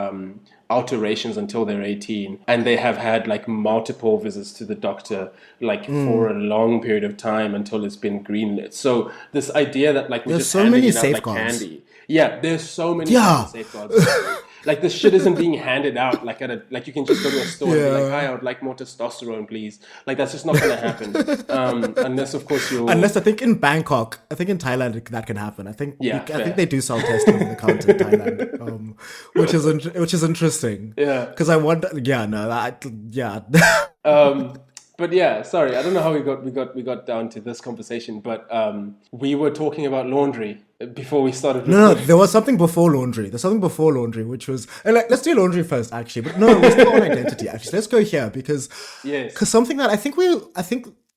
alterations until they're 18, and they have had like multiple visits to the doctor like for a long period of time until it's been greenlit. So this idea that like we're There's just so handing many it out like safeguards. candy, yeah, there's so many Yeah. fucking safeguards. Like this shit isn't being handed out like like you can just go to a store and be like, hi, I would like more testosterone, please. Like that's just not gonna happen. Unless of course you're Unless I think in Bangkok, I think in Thailand that can happen. I think Yeah, I fair. think they do sell testing on the counter in Thailand, which is interesting. Yeah. Because I wonder. Yeah, no, that yeah. But yeah, sorry, I don't know how we got down to this conversation, but we were talking about laundry before we started No, recording. there was something before laundry. There's something before laundry, which was like, let's do laundry first, actually. But no, we're still on identity. Actually, let's go here because Yes. something that I think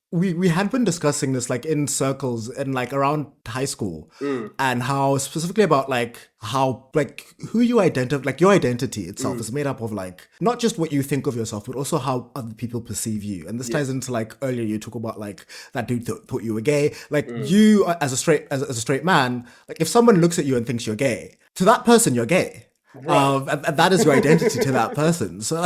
we had been discussing this like in circles in like around high school, and how specifically about like how like who you identify, like your identity itself is made up of like not just what you think of yourself, but also how other people perceive you. And this ties into like earlier you talk about like that dude thought you were gay. Like you as a straight man, like if someone looks at you and thinks you're gay, to that person you're gay. And that is your identity to that person. So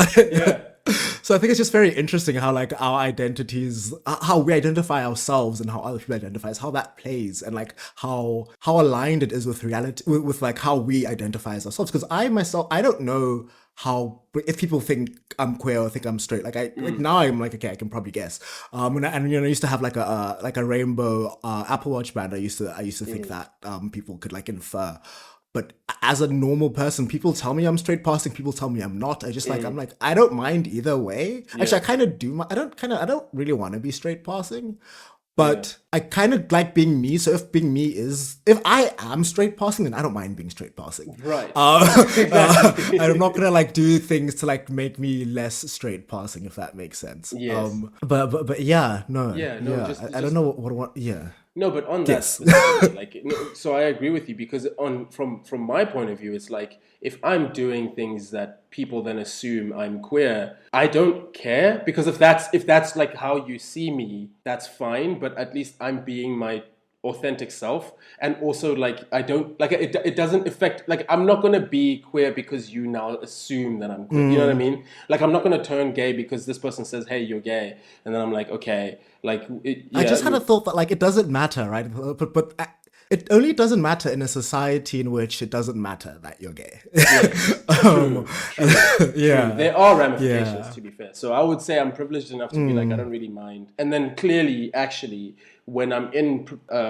so I think it's just very interesting how like our identities, how we identify ourselves and how other people identify us, how that plays, and like how aligned it is with reality, with like how we identify as ourselves. Because I myself, I don't know how, if people think I'm queer or think I'm straight. Like like now I'm like, okay, I can probably guess. And you know, I used to have like a rainbow Apple Watch band. I used to think that people could like infer. But as a normal person, people tell me I'm straight passing. People tell me I'm not. I just like I'm like I don't mind either way. Actually, I kind of do. I don't really want to be straight passing, but I kind of like being me. So if being me is, if I am straight passing, then I don't mind being straight passing. Right. And I'm not gonna like do things to like make me less straight passing, if that makes sense. Yes. But yeah, no. Yeah, no, I don't know what. Yeah. No, but on that Yes. specifically, like, no, so I agree with you because from my point of view, it's like if I'm doing things that people then assume I'm queer, I don't care because if that's like how you see me, that's fine. But at least I'm being my authentic self, and also like I don't like it doesn't affect, like I'm not gonna be queer because you now assume that I'm queer. You know what I mean? Like I'm not gonna turn gay because this person says, hey, you're gay, and then I'm like, okay, like I just had a thought that like it doesn't matter, right? But it only doesn't matter in a society in which it doesn't matter that you're gay. True. Yeah. There are ramifications, Yeah. to be fair. So I would say I'm privileged enough to be like, I don't really mind. And then clearly, actually, when I'm in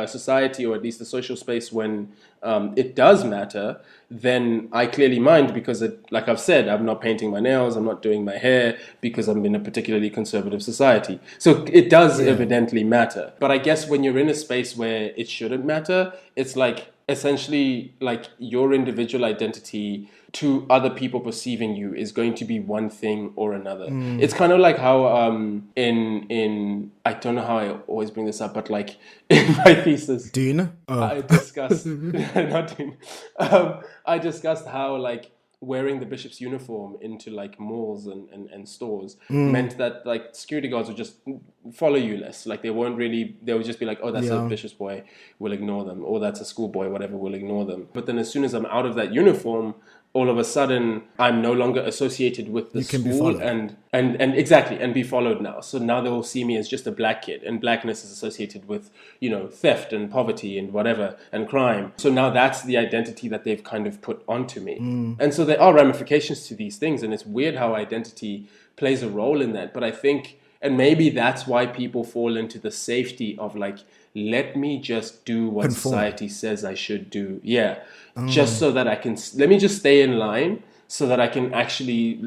society, or at least a social space, when it does matter, then I clearly mind, because like I've said, I'm not painting my nails, I'm not doing my hair, because I'm in a particularly conservative society. So it does evidently matter. But I guess when you're in a space where it shouldn't matter, it's like essentially like your individual identity to other people perceiving you is going to be one thing or another. It's kind of like how in I don't know how I always bring this up, but like in my thesis, Dune? Oh. I discussed not Dune. I discussed how like wearing the bishop's uniform into like malls and stores meant that like security guards would just follow you less. Like they would just be like, oh, that's a bishop's boy, we'll ignore them. Or that's a schoolboy, whatever, we'll ignore them. But then as soon as I'm out of that uniform, all of a sudden I'm no longer associated with the school and exactly, and be followed now. So now they will see me as just a black kid, and blackness is associated with, theft and poverty and whatever and crime. So now that's the identity that they've kind of put onto me. And so there are ramifications to these things, and it's weird how identity plays a role in that. But I think, and maybe that's why people fall into the safety of like, let me just do what society says I should do. Just so that let me just stay in line so that I can actually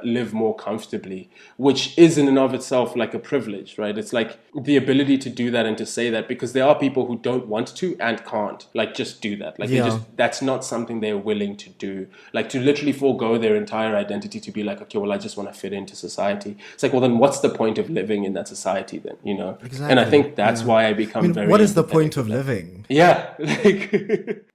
live more comfortably, which is in and of itself like a privilege, right? It's like the ability to do that and to say that, because there are people who don't want to and can't like just do that. Like that's not something they're willing to do. Like to literally forego their entire identity to be like, okay, well, I just want to fit into society. It's like, well, then what's the point of living in that society then, Exactly. And I think that's why I become very... What is the point of living? Yeah, like,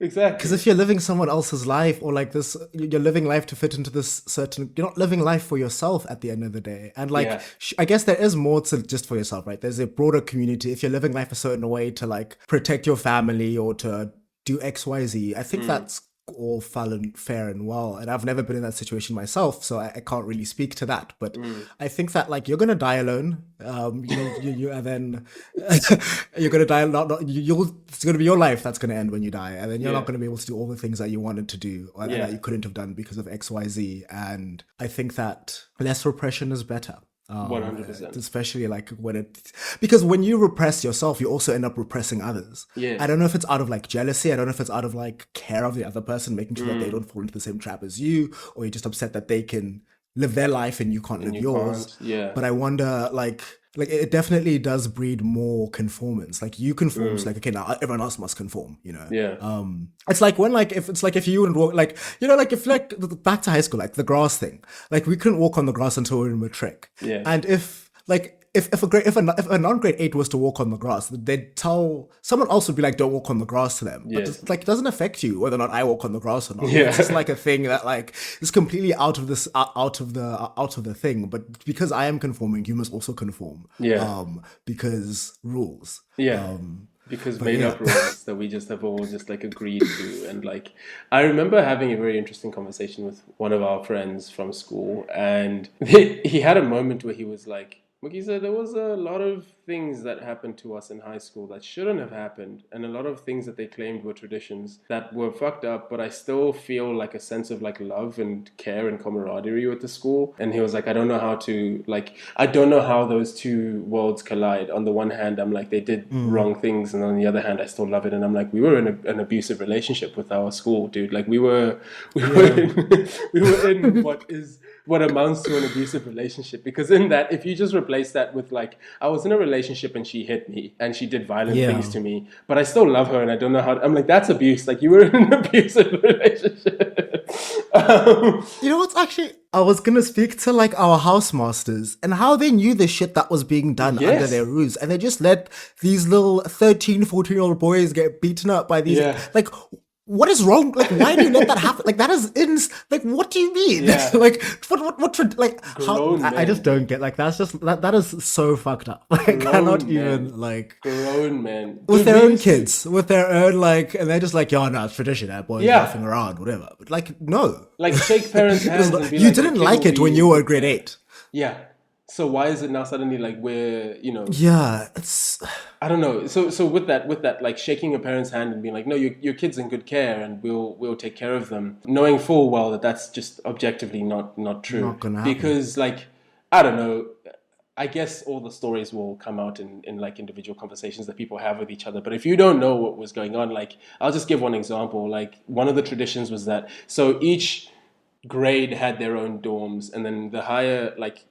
exactly. Because if you're living someone else's life, or like this, you're living life to fit into this certain, you're not living life for yourself at the end of the day. And like, I guess there is more to just for yourself, right? There's a broader community. If you're living life a certain way to like protect your family or to do X, Y, Z, I think that's all fair and well. And I've never been in that situation myself, so I can't really speak to that. But I think that like you're gonna die alone. You and then you're gonna die. It's gonna be your life that's gonna end when you die, and then you're not gonna be able to do all the things that you wanted to do or that you couldn't have done because of X, Y, Z. And I think that less repression is better. 100%. Especially like because when you repress yourself, you also end up repressing others. I don't know if it's out of like jealousy, I don't know if it's out of like care of the other person, making sure that they don't fall into the same trap as you, or you're just upset that they can live their life and you can't live yours. But I wonder like it definitely does breed more conformance. Like you conform, so like, okay, now everyone else must conform, It's like when like if you wouldn't walk, like, like if like back to high school, like the grass thing, like we couldn't walk on the grass until we were in matric. And if like if a non-grade 8 was to walk on the grass, they'd tell someone else would be like, don't walk on the grass to them. But it's like, it doesn't affect you whether or not I walk on the grass or not. It's just like a thing that like is completely out of the thing. But because I am conforming, you must also conform. Because rules. Because made-up rules that we just have all just like agreed to. And like, I remember having a very interesting conversation with one of our friends from school, and he had a moment where he was like, Mugisa, there was a lot of things that happened to us in high school that shouldn't have happened, and a lot of things that they claimed were traditions that were fucked up, but I still feel like a sense of like love and care and camaraderie with the school. And he was like, I don't know how those two worlds collide. On the one hand, I'm like, they did wrong things, and on the other hand, I still love it. And I'm like, we were in an abusive relationship with our school, dude. Like we were in what amounts to an abusive relationship, because in that, if you just replace that with like, I was in a relationship and she hit me and she did violent things to me, but I still love her and I don't know how I'm like, that's abuse. Like you were in an abusive relationship. You know what's actually, I was gonna speak to like our housemasters and how they knew the shit that was being done under their roofs, and they just let these little 13, 14-year-old boys get beaten up by these like, what is wrong? Like, why do you let that happen? Like, that is like, what do you mean? Like, what, like, how, I just don't get, like, that's just, that is so fucked up. Like, I cannot even, like. Grown men. With their own kids, with their own, like, and they're just like, yo, no, it's tradition, boys laughing around, whatever. But, like, no. Like, shake parents' hands and be you didn't like it when you were grade 8. Yeah. So why is it now suddenly like we're, it's, I don't know. So with that, like shaking a parent's hand and being like, no, your kid's in good care and we'll take care of them, knowing full well that that's just objectively not true. Not gonna happen. Because like, I don't know, I guess all the stories will come out in like individual conversations that people have with each other. But if you don't know what was going on, like I'll just give one example. Like one of the traditions was that so each grade had their own dorms, and then the higher like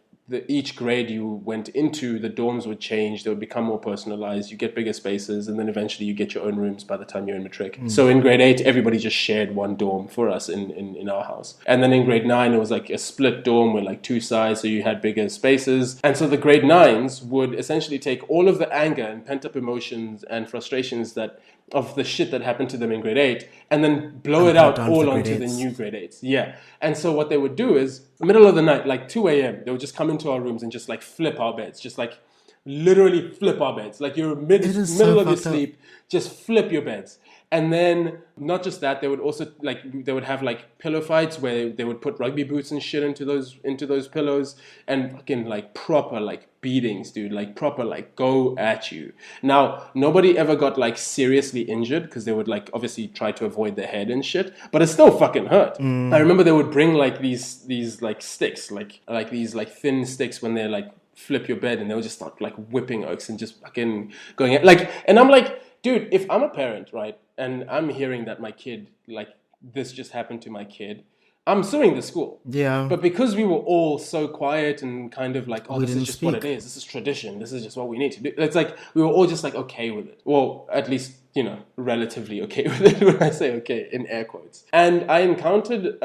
each grade you went into, the dorms would change. They would become more personalized. You get bigger spaces, and then eventually you get your own rooms by the time you're in matric. So in grade 8, everybody just shared one dorm for us in our house. And then in grade 9, it was like a split dorm with like 2 sides, so you had bigger spaces. And so the grade 9s would essentially take all of the anger and pent-up emotions and frustrations that of the shit that happened to them in grade 8 and then blow it out all onto the new grade 8s. Yeah. And so what they would do is, middle of the night, like 2 a.m., they would just come into our rooms and just like flip our beds, just like literally flip our beds. Like you're middle of your sleep, just flip your beds. And then not just that, they would also like they would have like pillow fights where they would put rugby boots and shit into those pillows, and fucking like proper like beatings, dude, like proper like go at you. Now nobody ever got like seriously injured because they would like obviously try to avoid the head and shit, but it still fucking hurt. I remember they would bring like these like sticks, like these like thin sticks when they're like flip your bed, and they would just start like whipping oaks and just fucking going at, like, and I'm like, dude, if I'm a parent, right, and I'm hearing that my kid, like, this just happened to my kid, I'm suing the school. Yeah. But because we were all so quiet and kind of like, oh, this is just speak. what it is. This is tradition. This is just what we need to do. It's like we were all just like okay with it. Well, at least, you know, relatively okay with it when I say okay, in air quotes. And I encountered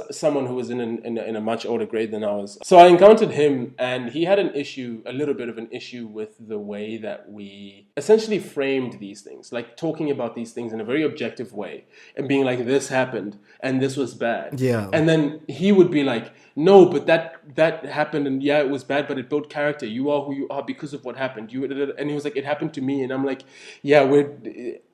someone who was in a much older grade than I was. So I encountered him, and he had a little bit of an issue with the way that we essentially framed these things, like talking about these things in a very objective way and being like, this happened and this was bad. Yeah. And then he would be like, no, but that happened, and yeah, it was bad, but it built character. You are who you are because of what happened. And he was like, it happened to me, and I'm like, yeah,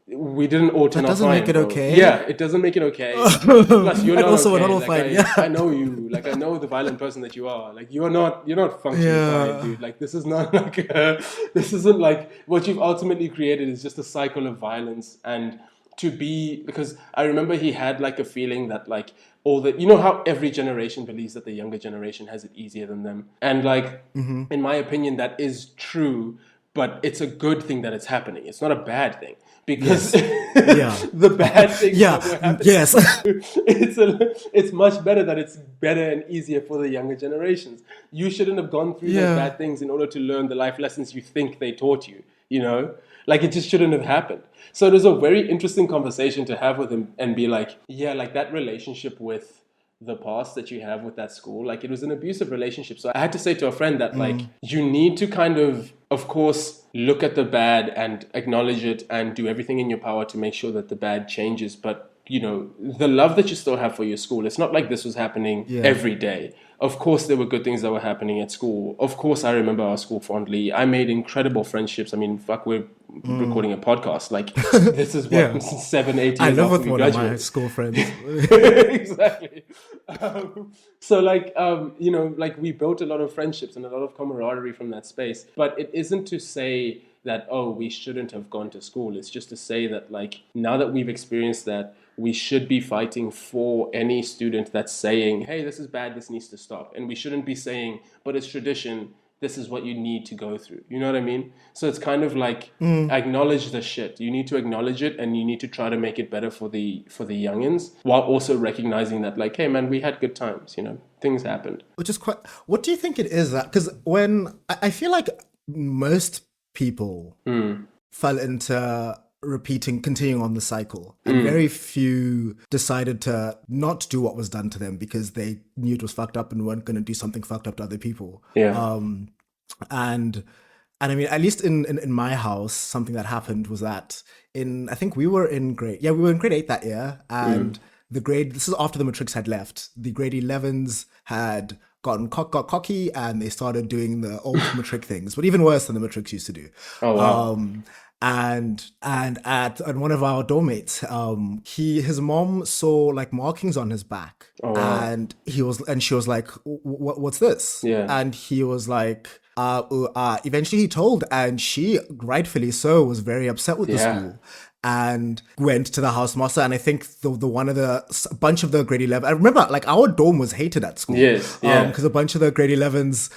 we didn't all turn out fine. That doesn't make it okay. Yeah, it doesn't make it okay. Plus, you're not also okay. We're not fine. Yeah. I know you. Like, I know the violent person that you are. Like, you're not functioning fine, dude. Like, this is not like this isn't like what you've ultimately created is just a cycle of violence. And because I remember he had like a feeling that like you know how every generation believes that the younger generation has it easier than them, and like in my opinion that is true, but it's a good thing that it's happening. It's not a bad thing, because the bad things that were happening, it's much better that it's better and easier for the younger generations. You shouldn't have gone through those bad things in order to learn the life lessons you think they taught you, you know? Like, it just shouldn't have happened. So it was a very interesting conversation to have with him and be like, yeah, like that relationship with the past that you have with that school, like it was an abusive relationship. So I had to say to a friend that like, you need to kind of course, look at the bad and acknowledge it and do everything in your power to make sure that the bad changes. But, you know, the love that you still have for your school, it's not like this was happening every day. Of course, there were good things that were happening at school. Of course, I remember our school fondly. I made incredible friendships. I mean, fuck, we're recording a podcast. Like, this is what, 7, 8 years I live with after we one graduated. of my school friends. Exactly. So, like, you know, like we built a lot of friendships and a lot of camaraderie from that space. But it isn't to say that, oh, we shouldn't have gone to school. It's just to say that, like, now that we've experienced that, we should be fighting for any student that's saying, hey, this is bad, this needs to stop. And we shouldn't be saying, but it's tradition, this is what you need to go through. You know what I mean? So it's kind of like, acknowledge the shit. You need to acknowledge it, and you need to try to make it better for the youngins, while also recognizing that, like, hey, man, we had good times, you know, things happened. Which is quite, what do you think it is that, because when, I feel like most people fell into continuing on the cycle, and very few decided to not do what was done to them because they knew it was fucked up and weren't going to do something fucked up to other people. And I mean, at least in my house, something that happened was that I think we were in grade 8 that year, and this is after the matrics had left. The grade 11s had got cocky, and they started doing the old matric things, but even worse than the matrics used to do. Oh, wow. And at one of our dorm mates, his mom saw like markings on his back, and she was like, "What's this?" Yeah. And he was like, eventually he told, and she, rightfully so, was very upset with the school. and went to the housemaster. And I think the one of the a bunch of the grade 11, I remember like our dorm was hated at school. Yes, yeah. Because a bunch of the grade 11s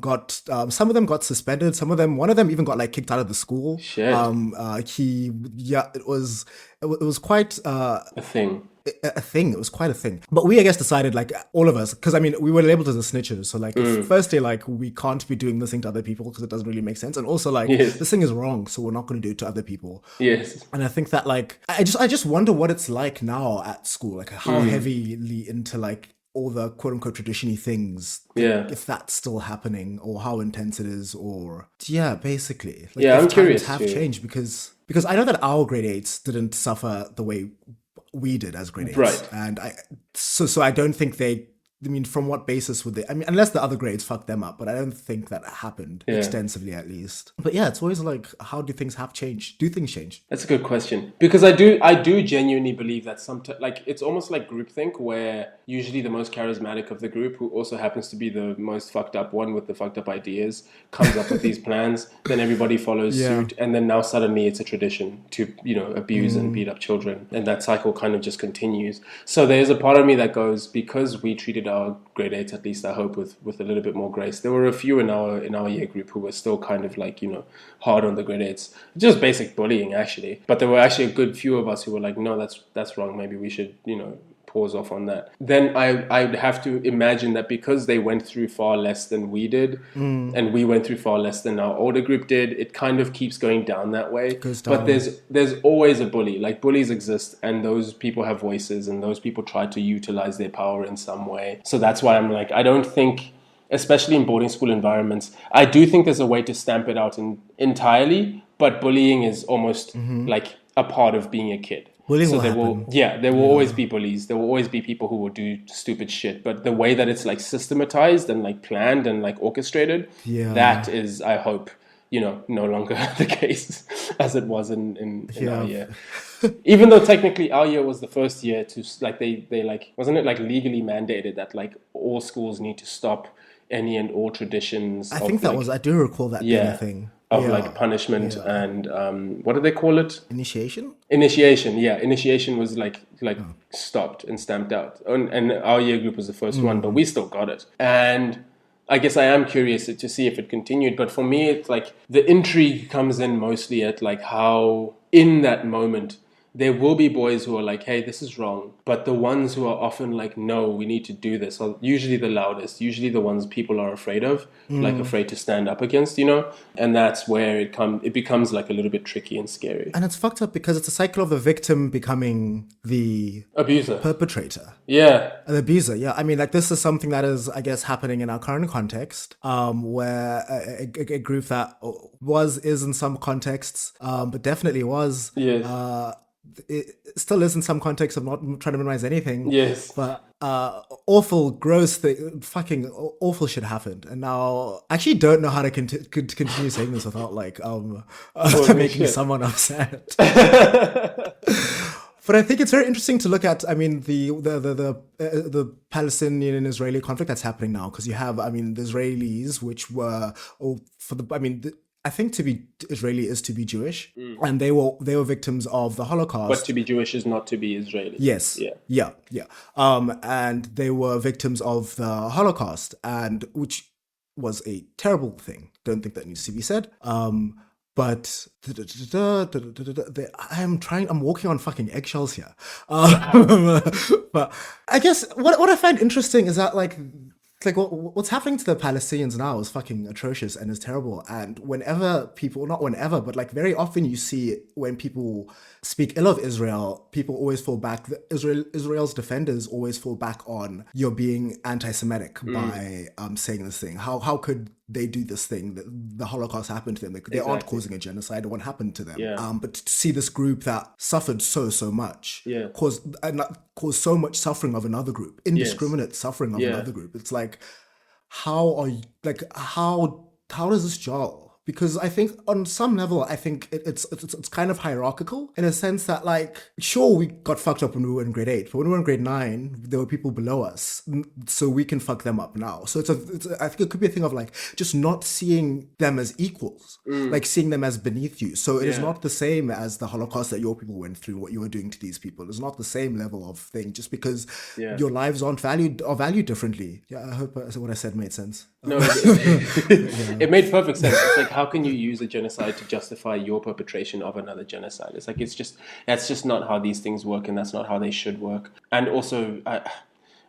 got some of them got suspended. One of them even got like kicked out of the school. Shit. It was quite A thing. a thing. It was quite a thing. But we, I guess, decided, like, all of us, because I mean, we were labeled as the snitches. So, like, firstly, like, we can't be doing this thing to other people because it doesn't really make sense. And also, like, Yes. this thing is wrong, so we're not going to do it to other people. Yes. And I think that, like, I just wonder what it's like now at school, like, how heavily into, like, all the quote unquote tradition-y things, Yeah. if that's still happening, or how intense it is, or yeah, basically, like, Yeah, if I'm times curious have too. changed because I know that our grade eights didn't suffer the way we did as grade eights, Right. and so I don't think they. I mean, from what basis would they? I mean, unless the other grades fucked them up, but I don't think that happened extensively, at least. But yeah, it's always like, how do things have changed? Do things change? That's a good question, because I do genuinely believe that sometimes, like, it's almost like groupthink, where usually the most charismatic of the group, who also happens to be the most fucked up one with the fucked up ideas, comes up with these plans. Then everybody follows suit, and then now suddenly it's a tradition to, you know, abuse and beat up children, and that cycle kind of just continues. So there's a part of me that goes, because we treated our grade 8s, at least I hope, with a little bit more grace. There were a few in our year group who were still kind of like, you know, hard on the grade 8s, just basic bullying actually. But there were actually a good few of us who were like, no, that's wrong. Maybe we should, you know, pause off on that. Then I'd have to imagine that because they went through far less than we did, and we went through far less than our older group did, it kind of keeps going down that way. But there's always a bully. Like, bullies exist, and those people have voices, and those people try to utilize their power in some way. So that's why I'm like, I don't think, especially in boarding school environments, I do think there's a way to stamp it out entirely, but bullying is almost like a part of being a kid. Bullying will happen. There will always be bullies. There will always be people who will do stupid shit. But the way that it's like systematized and like planned and like orchestrated, that is, I hope, you know, no longer the case as it was in our year. Even though technically our year was the first year to, like, they like, wasn't it like legally mandated that like all schools need to stop any and all traditions? I do recall that being a thing. Of like punishment and what do they call it? Initiation, yeah. Initiation was like stopped and stamped out. And our year group was the first one, but we still got it. And I guess I am curious to see if it continued. But for me, it's like the intrigue comes in mostly at like how in that moment there will be boys who are like, hey, this is wrong. But the ones who are often like, no, we need to do this, are usually the loudest, usually the ones people are afraid of, like afraid to stand up against, you know? And that's where it becomes like a little bit tricky and scary. And it's fucked up because it's a cycle of the victim becoming the abuser, perpetrator. Yeah. An abuser, yeah. I mean, like, this is something that is, I guess, happening in our current context, where a group that is in some contexts, but definitely was. Yes. It still is in some contexts. I'm not trying to minimize anything. Yes. But awful, gross thing, fucking awful shit happened. And now I actually don't know how to continue saying this without like making someone upset. But I think it's very interesting to look at. I mean, the Palestinian and Israeli conflict that's happening now, because you have, I mean, the Israelis, which were, I think to be Israeli is to be Jewish, and they were victims of the Holocaust. But to be Jewish is not to be Israeli. Yes. Yeah. And they were victims of the Holocaust, and which was a terrible thing. Don't think that needs to be said. But I'm walking on fucking eggshells here. But I guess what I find interesting is that like what's happening to the Palestinians now is fucking atrocious and is terrible. And whenever people, not whenever, but like very often you see when people speak ill of Israel, people always fall back. Israel's defenders always fall back on, you're being anti-Semitic by saying this thing. How could they do this thing? The Holocaust happened to them. They aren't causing a genocide. What happened to them? Yeah. But to see this group that suffered so much, caused so much suffering of another group, indiscriminate suffering of another group. It's like, how does this gel? because I think on some level, I think it's kind of hierarchical in a sense that, like, sure, we got fucked up when we were in grade 8, but when we were in grade 9, there were people below us, so we can fuck them up now. So I think it could be a thing of, like, just not seeing them as equals, like seeing them as beneath you. So it is not the same as the Holocaust that your people went through, what you were doing to these people. It's not the same level of thing, just because your lives aren't valued differently. Yeah, I hope what I said made sense. No, it made perfect sense. It's like, how can you use a genocide to justify your perpetration of another genocide? It's like, that's just not how these things work, and that's not how they should work. And also,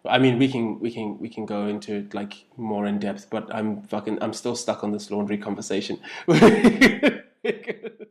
I mean, we can go into it, like, more in depth, but I'm still stuck on this laundry conversation.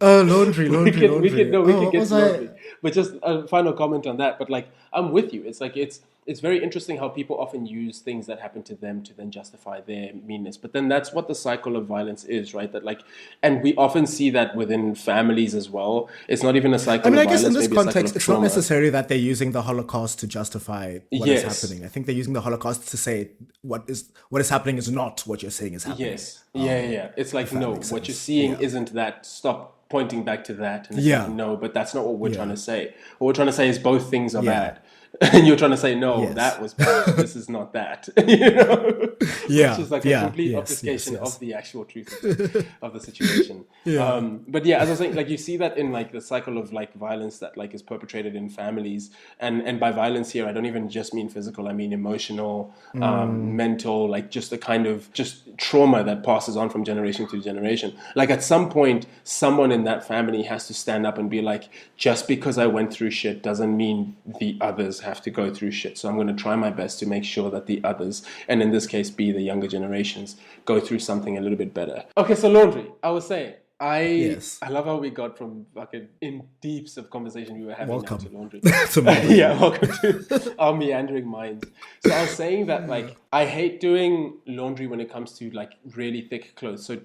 Laundry. We can get to laundry. But just a final comment on that. But, like, I'm with you. It's like, it's very interesting how people often use things that happen to them to then justify their meanness. But then that's what the cycle of violence is, right? That, like, and we often see that within families as well. It's not even a cycle of violence. I guess in this context, it's not necessarily that they're using the Holocaust to justify what is happening. I think they're using the Holocaust to say what is happening is not what you're saying is happening. Yes. Yeah. It's like, no, what you're seeing isn't that. Stop pointing back to that. And it's like, no, but that's not what we're trying to say. What we're trying to say is both things are bad. And you're trying to say, no, that was bad. This is not that. You know? Which is like a complete obfuscation of the actual truth of the situation. But yeah, as I was saying, like, you see that in, like, the cycle of, like, violence that, like, is perpetrated in families. And by violence here, I don't even just mean physical. I mean emotional, mental, like, just a kind of just trauma that passes on from generation to generation. Like, at some point, someone in that family has to stand up and be like, just because I went through shit doesn't mean the others have to go through shit. So I'm going to try my best to make sure that the others, and in this case be the younger generations, go through something a little bit better. Okay, so laundry. I was saying, I love how we got from fucking in deeps of conversation we were having now to laundry. Yeah, welcome to our meandering minds. So I was saying that, like, I hate doing laundry when it comes to, like, really thick clothes. So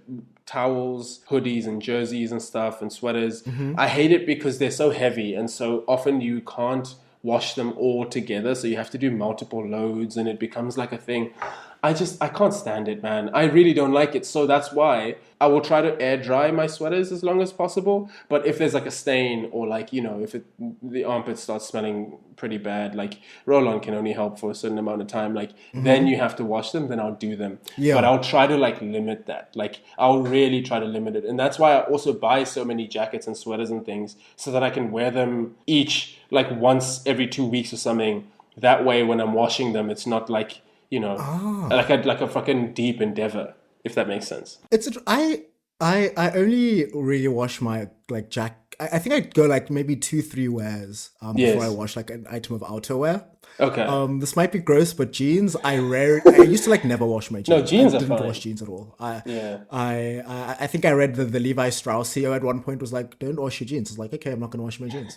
towels, hoodies and jerseys and stuff and sweaters. I hate it because they're so heavy, and so often you can't wash them all together, so you have to do multiple loads, and it becomes like a thing. I can't stand it, man. I really don't like it. So that's why I will try to air dry my sweaters as long as possible. But if there's, like, a stain, or, like, you know, if the armpit starts smelling pretty bad, like, roll-on can only help for a certain amount of time, like, then you have to wash them, then I'll do them. But I'll try to, like, limit that. Like, I'll really try to limit it. And that's why I also buy so many jackets and sweaters and things, so that I can wear them each, like, once every 2 weeks or something. That way, when I'm washing them, it's not like, you know, like a fucking deep endeavor, if that makes sense. I only really wash my, like, I think I'd go, like, maybe 2-3 wears before I wash, like, an item of outerwear. Okay. This might be gross, but jeans, I used to, like, never wash my jeans. No, jeans I are fine. didn't wash jeans at all. I think I read the Levi Strauss CEO at one point was like, don't wash your jeans. It's like, okay, I'm not going to wash my jeans.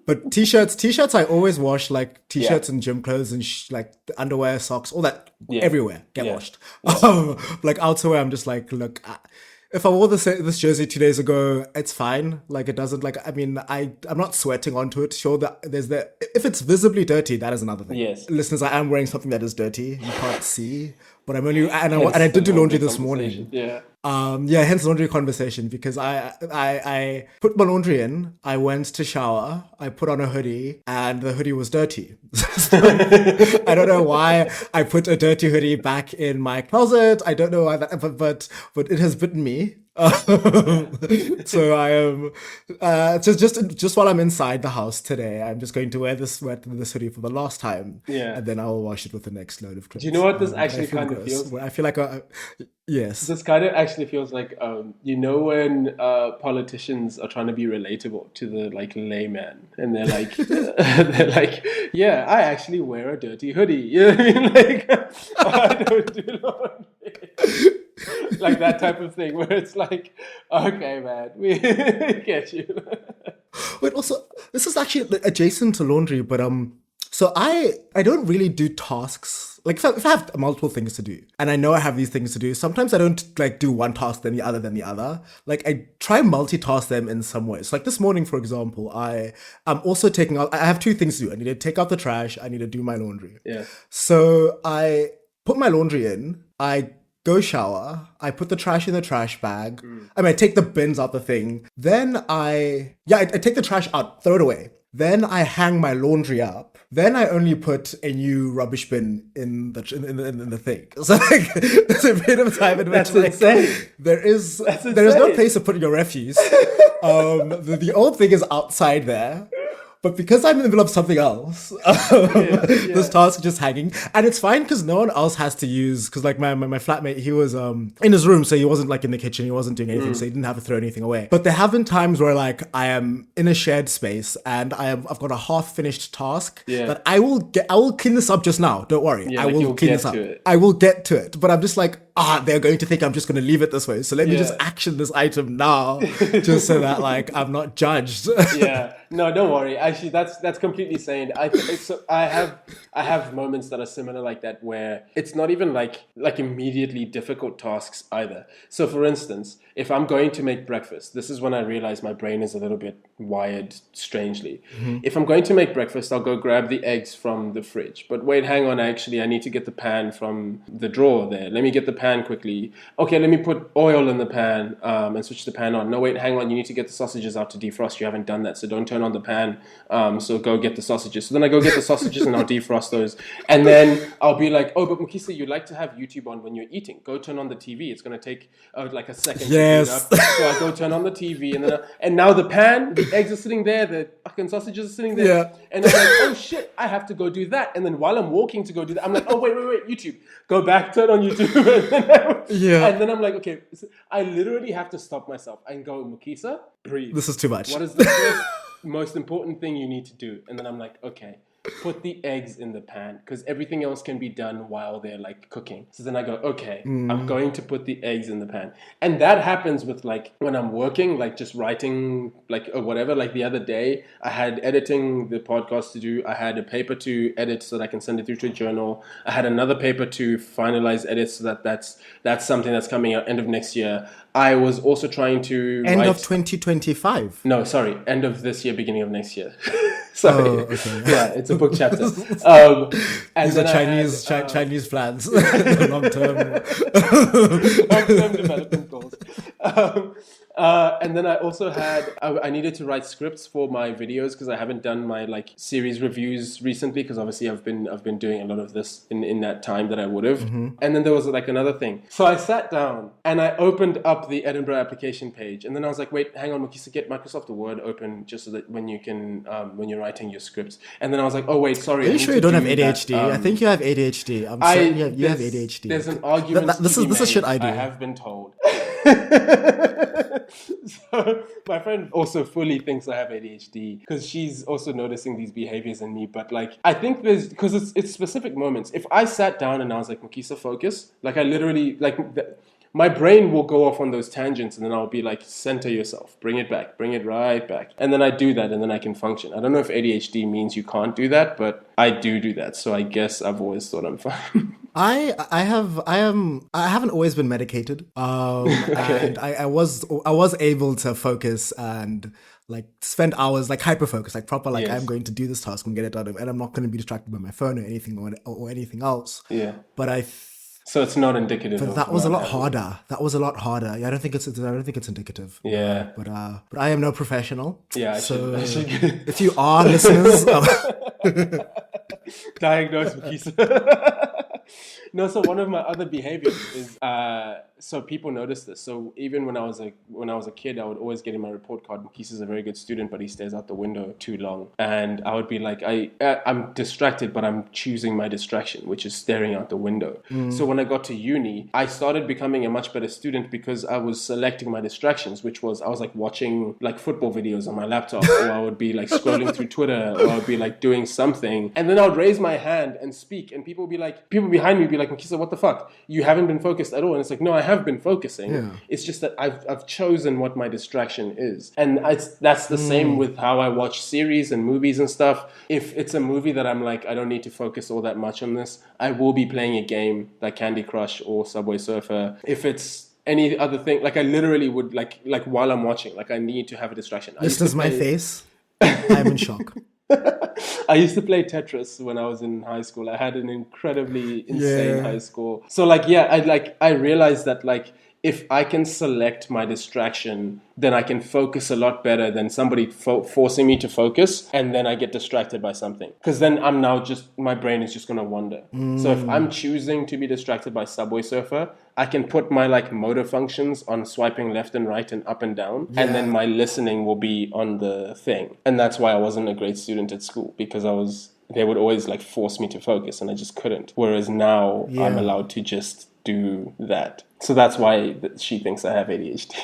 But t-shirts I always wash, like, t-shirts and gym clothes and like underwear, socks, all that, everywhere get washed. Like, outerwear, I'm just like, look, if I wore this jersey 2 days ago, it's fine. Like, it doesn't, like, I mean, I'm not sweating onto it. Sure, that if it's visibly dirty, that is another thing. Yes. Listeners, I am wearing something that is dirty. You can't see, but I'm only, and I did do laundry this morning. Hence laundry conversation, because I put my laundry in, I went to shower, I put on a hoodie, and the hoodie was dirty. I don't know why I put a dirty hoodie back in my closet. I don't know why that, but it has bitten me. So I am just while I'm inside the house today, I'm just going to wear this hoodie for the last time, and then I will wash it with the next load of clothes. Do you know what this actually kind of feels? I feel like yes, this kind of actually feels like you know, when politicians are trying to be relatable to the, like, layman, and they're like yeah, I actually wear a dirty hoodie. You know what I mean? Like, I don't do laundry. Like, that type of thing, where it's like, okay, man, we get you. But also, this is actually adjacent to laundry, but so I don't really do tasks. Like, if I have multiple things to do, and I know I have these things to do, sometimes I don't, like, do one task then the other. Like, I try multitask them in some ways. Like, this morning, for example, I'm also taking out, I have 2 things to do. I need to take out the trash, I need to do my laundry. Yeah. So I put my laundry in, I go shower. I put the trash in the trash bag. I mean, I take the bins out the thing. Then I take the trash out, throw it away. Then I hang my laundry up. Then I only put a new rubbish bin in the thing. So like, there's a bit of time in which there is no place to put your refuse. The old thing is outside there. But because I'm in the middle of something else, this task is just hanging. And it's fine because no one else has to use, because like my flatmate, he was in his room, so he wasn't like in the kitchen, he wasn't doing anything, so he didn't have to throw anything away. But there have been times where like I am in a shared space and I've got a half finished task that I will clean this up just now. Don't worry. I will clean this up. I will get to it. But I'm just like, they're going to think I'm just going to leave it this way. So let me just action this item now, just so that like I'm not judged. No, don't worry. Actually, that's completely sane. I have moments that are similar like that where it's not even like immediately difficult tasks either. So for instance, if I'm going to make breakfast, this is when I realize my brain is a little bit wired strangely. If I'm going to make breakfast, I'll go grab the eggs from the fridge. But wait, hang on, I need to get the pan from the drawer there. Let me get the pan quickly. Okay, let me put oil in the pan and switch the pan on. No, wait, hang on, you need to get the sausages out to defrost. You haven't done that, so don't turn on the pan. So go get the sausages. So then I go get the sausages and I'll defrost those. And then I'll be like, oh, but Mukisa, you like to have YouTube on when you're eating. Go turn on the TV. It's going to take like a second to boot up. So I go turn on the TV and now the pan, the eggs are sitting there, the fucking sausages are sitting there. And I'm like, oh shit, I have to go do that. And then while I'm walking to go do that, I'm like, oh, wait, YouTube. Go back, turn on YouTube. And then I'm like, okay, so I literally have to stop myself and go, Mukisa, breathe. This is too much. What is the first most important thing you need to do? And then I'm like, okay, put the eggs in the pan because everything else can be done while they're like cooking. So then I go, okay, I'm going to put the eggs in the pan. And that happens with like when I'm working, like just writing like or whatever. Like the other day I had editing the podcast to do. I had a paper to edit so that I can send it through to a journal. I had another paper to finalize edits so that's something that's coming out end of next year. I was also trying to End of 2025? No, sorry. End of this year, beginning of next year. Sorry. Oh, okay. Yeah, it's a book chapter. These are Chinese plans. Long-term development goals. And then I also had, I needed to write scripts for my videos because I haven't done my like series reviews recently because obviously I've been doing a lot of this in that time that I would have. And then there was like another thing. So I sat down and I opened up the Edinburgh application page and then I was like, wait, hang on, Mukisa, get Microsoft Word open just so that when you can, when you're writing your scripts. And then I was like, oh wait, sorry. Are you sure you don't have ADHD? I think you have ADHD. I'm certain you have ADHD. There's an argument. This is shit I do. I have been told. So my friend also fully thinks I have ADHD because she's also noticing these behaviors in me. But like, I think because it's specific moments. If I sat down and I was like, Mukisa, focus. Like I literally my brain will go off on those tangents and then I'll be like, center yourself, bring it right back. And then I do that and then I can function. I don't know if ADHD means you can't do that, but I do that. So I guess I've always thought I'm fine. I haven't always been medicated. And I was able to focus and like spend hours like hyper focus, like proper, like I'm going to do this task and get it done, and I'm not going to be distracted by my phone or anything or anything else. Yeah. But so it's not indicative. But that was a lot harder. Yeah, I don't think it's indicative. Yeah. But I am no professional. Yeah. I should if you are listeners, diagnose Mukisa. No, so one of my other behaviors is so people notice this. So even when I was a kid, I would always get in my report card, Mukisa's a very good student, but he stares out the window too long. And I would be like, I'm distracted, but I'm choosing my distraction, which is staring out the window. So when I got to uni, I started becoming a much better student because I was selecting my distractions, which was I was like watching like football videos on my laptop, or I would be like scrolling through Twitter, or I would be like doing something, and then I would raise my hand and speak, and people behind me would be like, Mukisa, what the fuck? You haven't been focused at all. And it's like, no, I have been focusing. Yeah. It's just that I've chosen what my distraction is. And that's the same with how I watch series and movies and stuff. If it's a movie that I'm like, I don't need to focus all that much on this, I will be playing a game like Candy Crush or Subway Surfer. If it's any other thing, like I literally would like while I'm watching, like I need to have a distraction. This is my face. I'm in shock. I used to play Tetris when I was in high school. I had an incredibly insane Yeah. high score. So like, yeah, I realized that like if I can select my distraction, then I can focus a lot better than somebody forcing me to focus, and then I get distracted by something. Because then I'm now just, my brain is just going to wander. So if I'm choosing to be distracted by Subway Surfer, I can put my like motor functions on swiping left and right and up and down, and then Yeah. my listening will be on the thing. And that's why I wasn't a great student at school, because they would always like force me to focus and I just couldn't. Whereas now I'm Yeah. allowed to just do that. So that's why she thinks I have ADHD.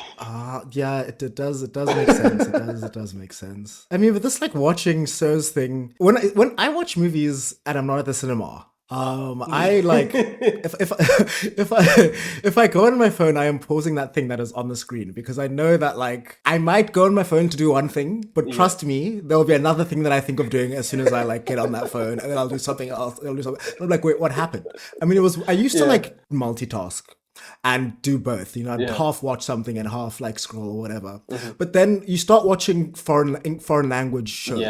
Yeah, it does make sense. It does make sense. I mean, with this like watching shows thing, when I watch movies and I'm not at the cinema, I like if I go on my phone, I am pausing that thing that is on the screen, because I know that like I might go on my phone to do one thing, but trust me, there will be another thing that I think of doing as soon as I like get on that phone, and then I'll do something else. I'll do something. I'm like, wait, what happened? I mean, I used to like multitask and do both. I'd half watch something and half like scroll or whatever. But then you start watching foreign language shows,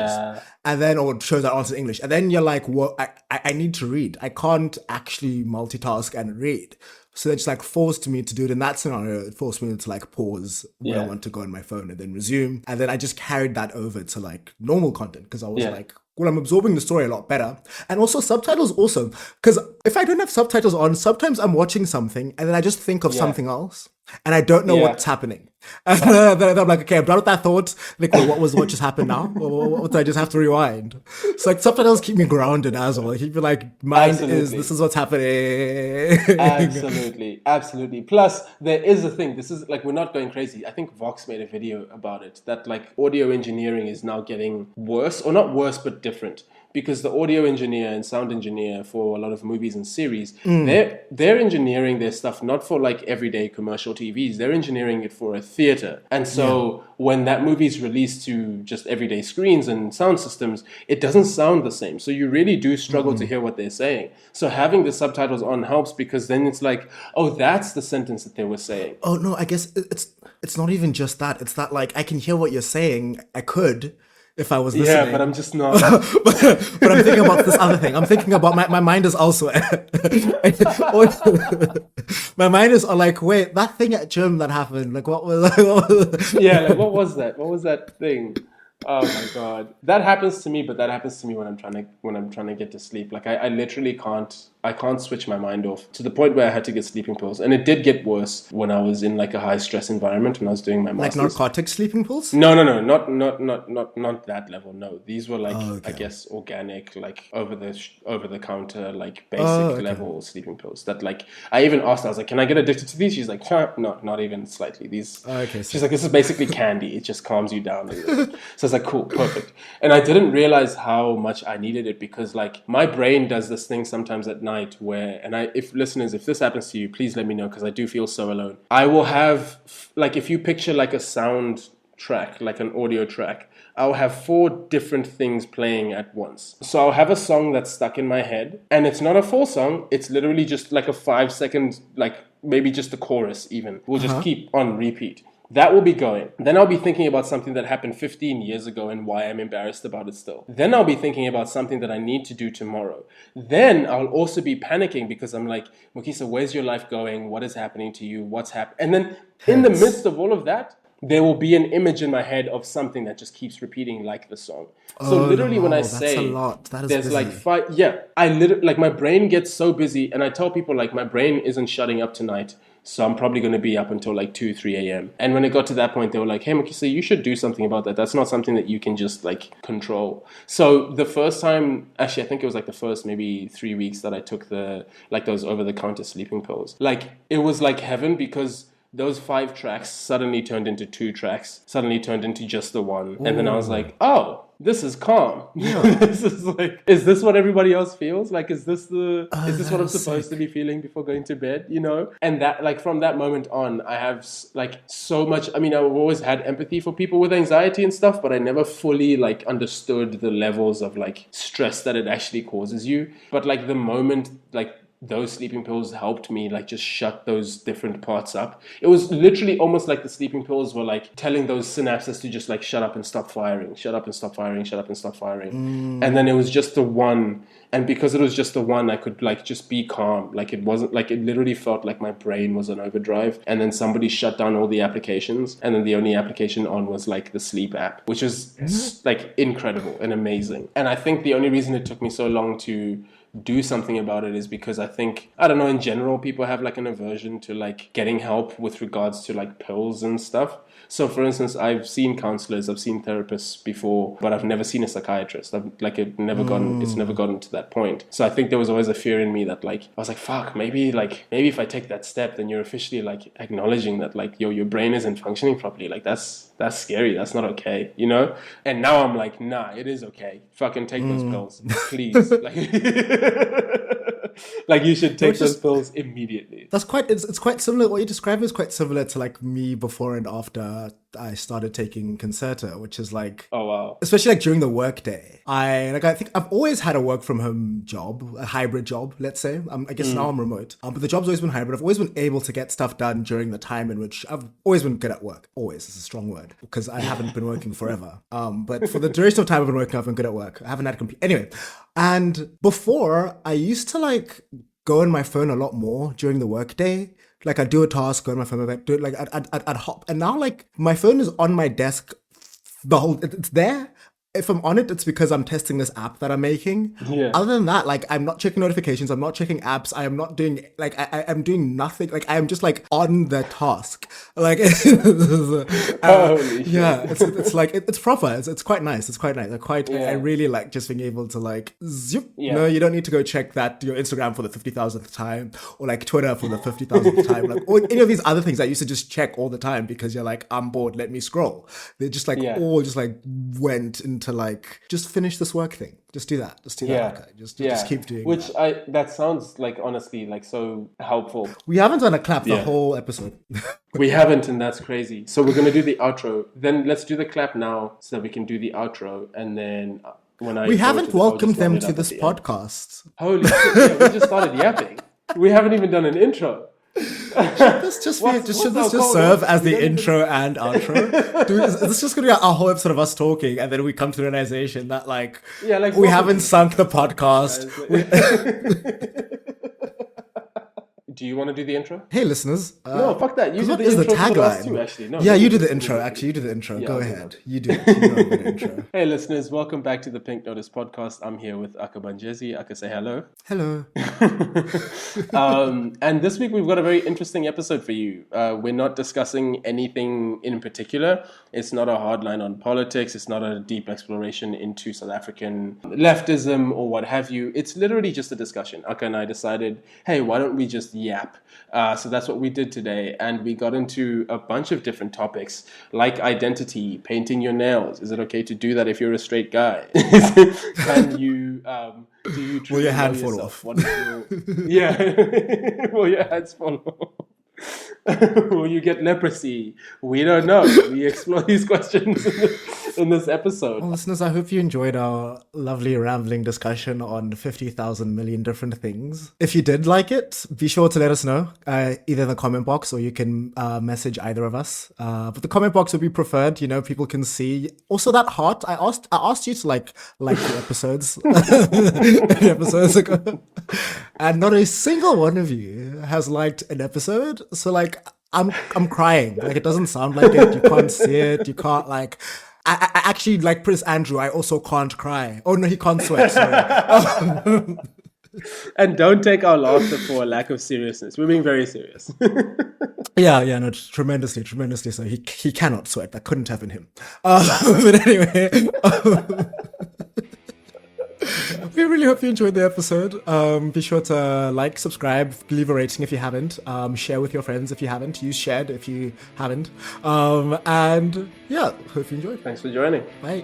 and then or shows that aren't in English, and then you're like, "What? I need to read. I can't actually multitask and read." So it's like forced me to do it in that scenario. It forced me to like pause when I want to go on my phone and then resume, and then I just carried that over to like normal content, because I was like, well, I'm absorbing the story a lot better. And also subtitles also. Because if I don't have subtitles on, sometimes I'm watching something and then I just think of something else and I don't know what's happening. And then I'm like, okay, I'm done with that thought. Like, well, what just happened now? Or what did I just have to rewind? So like subtitles keep me grounded as well. Keep me like, this is what's happening. Absolutely. Plus, there is a thing. This is like, we're not going crazy. I think Vox made a video about it, that like audio engineering is now getting worse, or not worse, but different. Because the audio engineer and sound engineer for a lot of movies and series, they're engineering their stuff not for like everyday commercial TVs. They're engineering it for a theater. And so when that movie is released to just everyday screens and sound systems, it doesn't sound the same. So you really do struggle to hear what they're saying. So having the subtitles on helps, because then it's like, oh, that's the sentence that they were saying. Oh no, I guess it's not even just that. It's that like I can hear what you're saying. I could, if I was listening. Yeah, but I'm just not. but I'm thinking about this other thing. I'm thinking about my mind is elsewhere. My mind is like, wait, that thing at gym that happened. Like, what was? Yeah, like what was that? What was that thing? Oh my god, that happens to me. But that happens to me when I'm trying to get to sleep. Like I literally can't switch my mind off, to the point where I had to get sleeping pills. And it did get worse when I was in like a high stress environment, when I was doing my master's. Like narcotic sleeping pills? No, not that level. No, these were like, I guess, organic, like over the counter, like basic level sleeping pills. That like, I even asked, I was like, can I get addicted to these? She's like, no, not even slightly. These. She's like, this is basically candy. It just calms you down. So I was like, cool, perfect. And I didn't realize how much I needed it, because like my brain does this thing sometimes at night where, and if this happens to you, please let me know, because I do feel so alone. I will have, like, if you picture like a sound track, like an audio track, I'll have 4 different things playing at once. So I'll have a song that's stuck in my head, and it's not a full song. It's literally just like a 5-second, like maybe just the chorus even. We'll just keep on repeat. That will be going. Then I'll be thinking about something that happened 15 years ago and why I'm embarrassed about it still. Then I'll be thinking about something that I need to do tomorrow. Then I'll also be panicking, because I'm like, Mokisa, where's your life going? What is happening to you? What's happening? And then in the midst of all of that, there will be an image in my head of something that just keeps repeating, like the song. So literally when I say, that's a lot. That is there's busy. like 5, I literally, like my brain gets so busy, and I tell people like my brain isn't shutting up tonight. So I'm probably going to be up until like 2, 3 a.m. And when it got to that point, they were like, hey, Mokisa, you should do something about that. That's not something that you can just like control. So the first time, actually, I think it was like the first maybe 3 weeks that I took those over-the-counter sleeping pills. Like it was like heaven, because those 5 tracks suddenly turned into 2 tracks, suddenly turned into just the one. And then I was like, oh, this is calm. Yeah. This is like, is this what everybody else feels? Like, is this what I'm supposed to be feeling before going to bed, And that, like, from that moment on, I have like so much, I mean, I've always had empathy for people with anxiety and stuff, but I never fully like understood the levels of like stress that it actually causes you. But like the moment, like those sleeping pills helped me like just shut those different parts up. It was literally almost like the sleeping pills were like telling those synapses to just like shut up and stop firing, shut up and stop firing, shut up and stop firing. And then it was just the one. And because it was just the one, I could like just be calm. Like it wasn't like, it literally felt like my brain was on overdrive. And then somebody shut down all the applications. And then the only application on was like the sleep app, which is like incredible and amazing. And I think the only reason it took me so long to do something about it is because I think, I don't know, in general, people have like an aversion to like getting help with regards to like pills and stuff. So for instance, I've seen counselors, I've seen therapists before, but I've never seen a psychiatrist. It's never gotten to that point. So I think there was always a fear in me that like, I was like, fuck, maybe if I take that step, then you're officially like acknowledging that like, your brain isn't functioning properly. Like that's scary. That's not okay, you know? And now I'm like, nah, it is okay. Fucking take those pills, please. Like you should take those pills immediately. It's quite similar. What you describe is quite similar to like me before and after I started taking Concerta, which is like, oh wow, especially like during the workday. I think I've always had a work from home job, a hybrid job, let's say. I guess now I'm remote, but the job's always been hybrid. I've always been able to get stuff done during the time in which I've always been good at work. Always is a strong word because I haven't been working forever. But for the duration of time I've been working, I've been good at work. I haven't had anyway. And before I used to like go on my phone a lot more during the workday. Like I'd do a task, go on my phone, do it like I'd hop. And now like my phone is on my desk it's there. If I'm on it, it's because I'm testing this app that I'm making. Yeah. Other than that, like I'm not checking notifications, I'm not checking apps, I am not doing like I'm doing nothing. Like I am just like on the task. Like holy shit. Yeah, it's like it's proper. It's quite nice. It's quite nice. I really like just being able to like zip. Yeah. No, you don't need to go check that your Instagram for the 50,000th time or like Twitter for the 50,000th time, like or any of these other things that you used to just check all the time because you're like, I'm bored, let me scroll. They just like all just like went into like just finish this work thing. Just do that. Okay. Just keep doing that sounds like honestly like so helpful. We haven't done a clap the whole episode. We haven't, and that's crazy. So we're gonna do the outro. Then let's do the clap now so that we can do the outro, and then we haven't welcomed them to this podcast. Holy shit! Yeah, we just started yapping. We haven't even done an intro. Should this just serve as the intro and outro? Is this just going to be a whole episode of us talking and then we come to the realization that like we haven't sunk the podcast? Do you want to do the intro? Hey, listeners. No, fuck that. You do the intro for us too, actually. No, you do the intro. Actually, you do the intro. Go ahead. You do it. You know the intro. Hey, listeners. Welcome back to the Pink Notice podcast. I'm here with Akha Manjezi. Akha, say hello. Hello. And this week we've got a very interesting episode for you. We're not discussing anything in particular. It's not a hard line on politics. It's not a deep exploration into South African leftism or what have you. It's literally just a discussion. Akha and I decided, hey, why don't we just yap? So that's what we did today. And we got into a bunch of different topics like identity, painting your nails. Is it okay to do that if you're a straight guy? Can you... do you will your hand fall off? Will your hands fall off? Will you get leprosy? We don't know. We explore these questions in this episode. Well, listeners, I hope you enjoyed our lovely rambling discussion on 50,000 million different things. If you did like it, be sure to let us know, either in the comment box or you can message either of us. But the comment box would be preferred. You know, people can see. Also, that heart. I asked you to like the episodes episodes ago, and not a single one of you has liked an episode. So like, I'm crying. Like, it doesn't sound like it. You can't see it. You can't like. I actually, like Prince Andrew, I also can't cry. Oh no, he can't sweat. Sorry. And don't take our laughter for a lack of seriousness. We're being very serious. No, tremendously so. He cannot sweat. That couldn't have been him. But anyway. We really hope you enjoyed the episode. Be sure to like, subscribe, leave a rating if you haven't. Share with your friends if you haven't. Use shared if you haven't. And yeah, hope you enjoyed. Thanks for joining. Bye.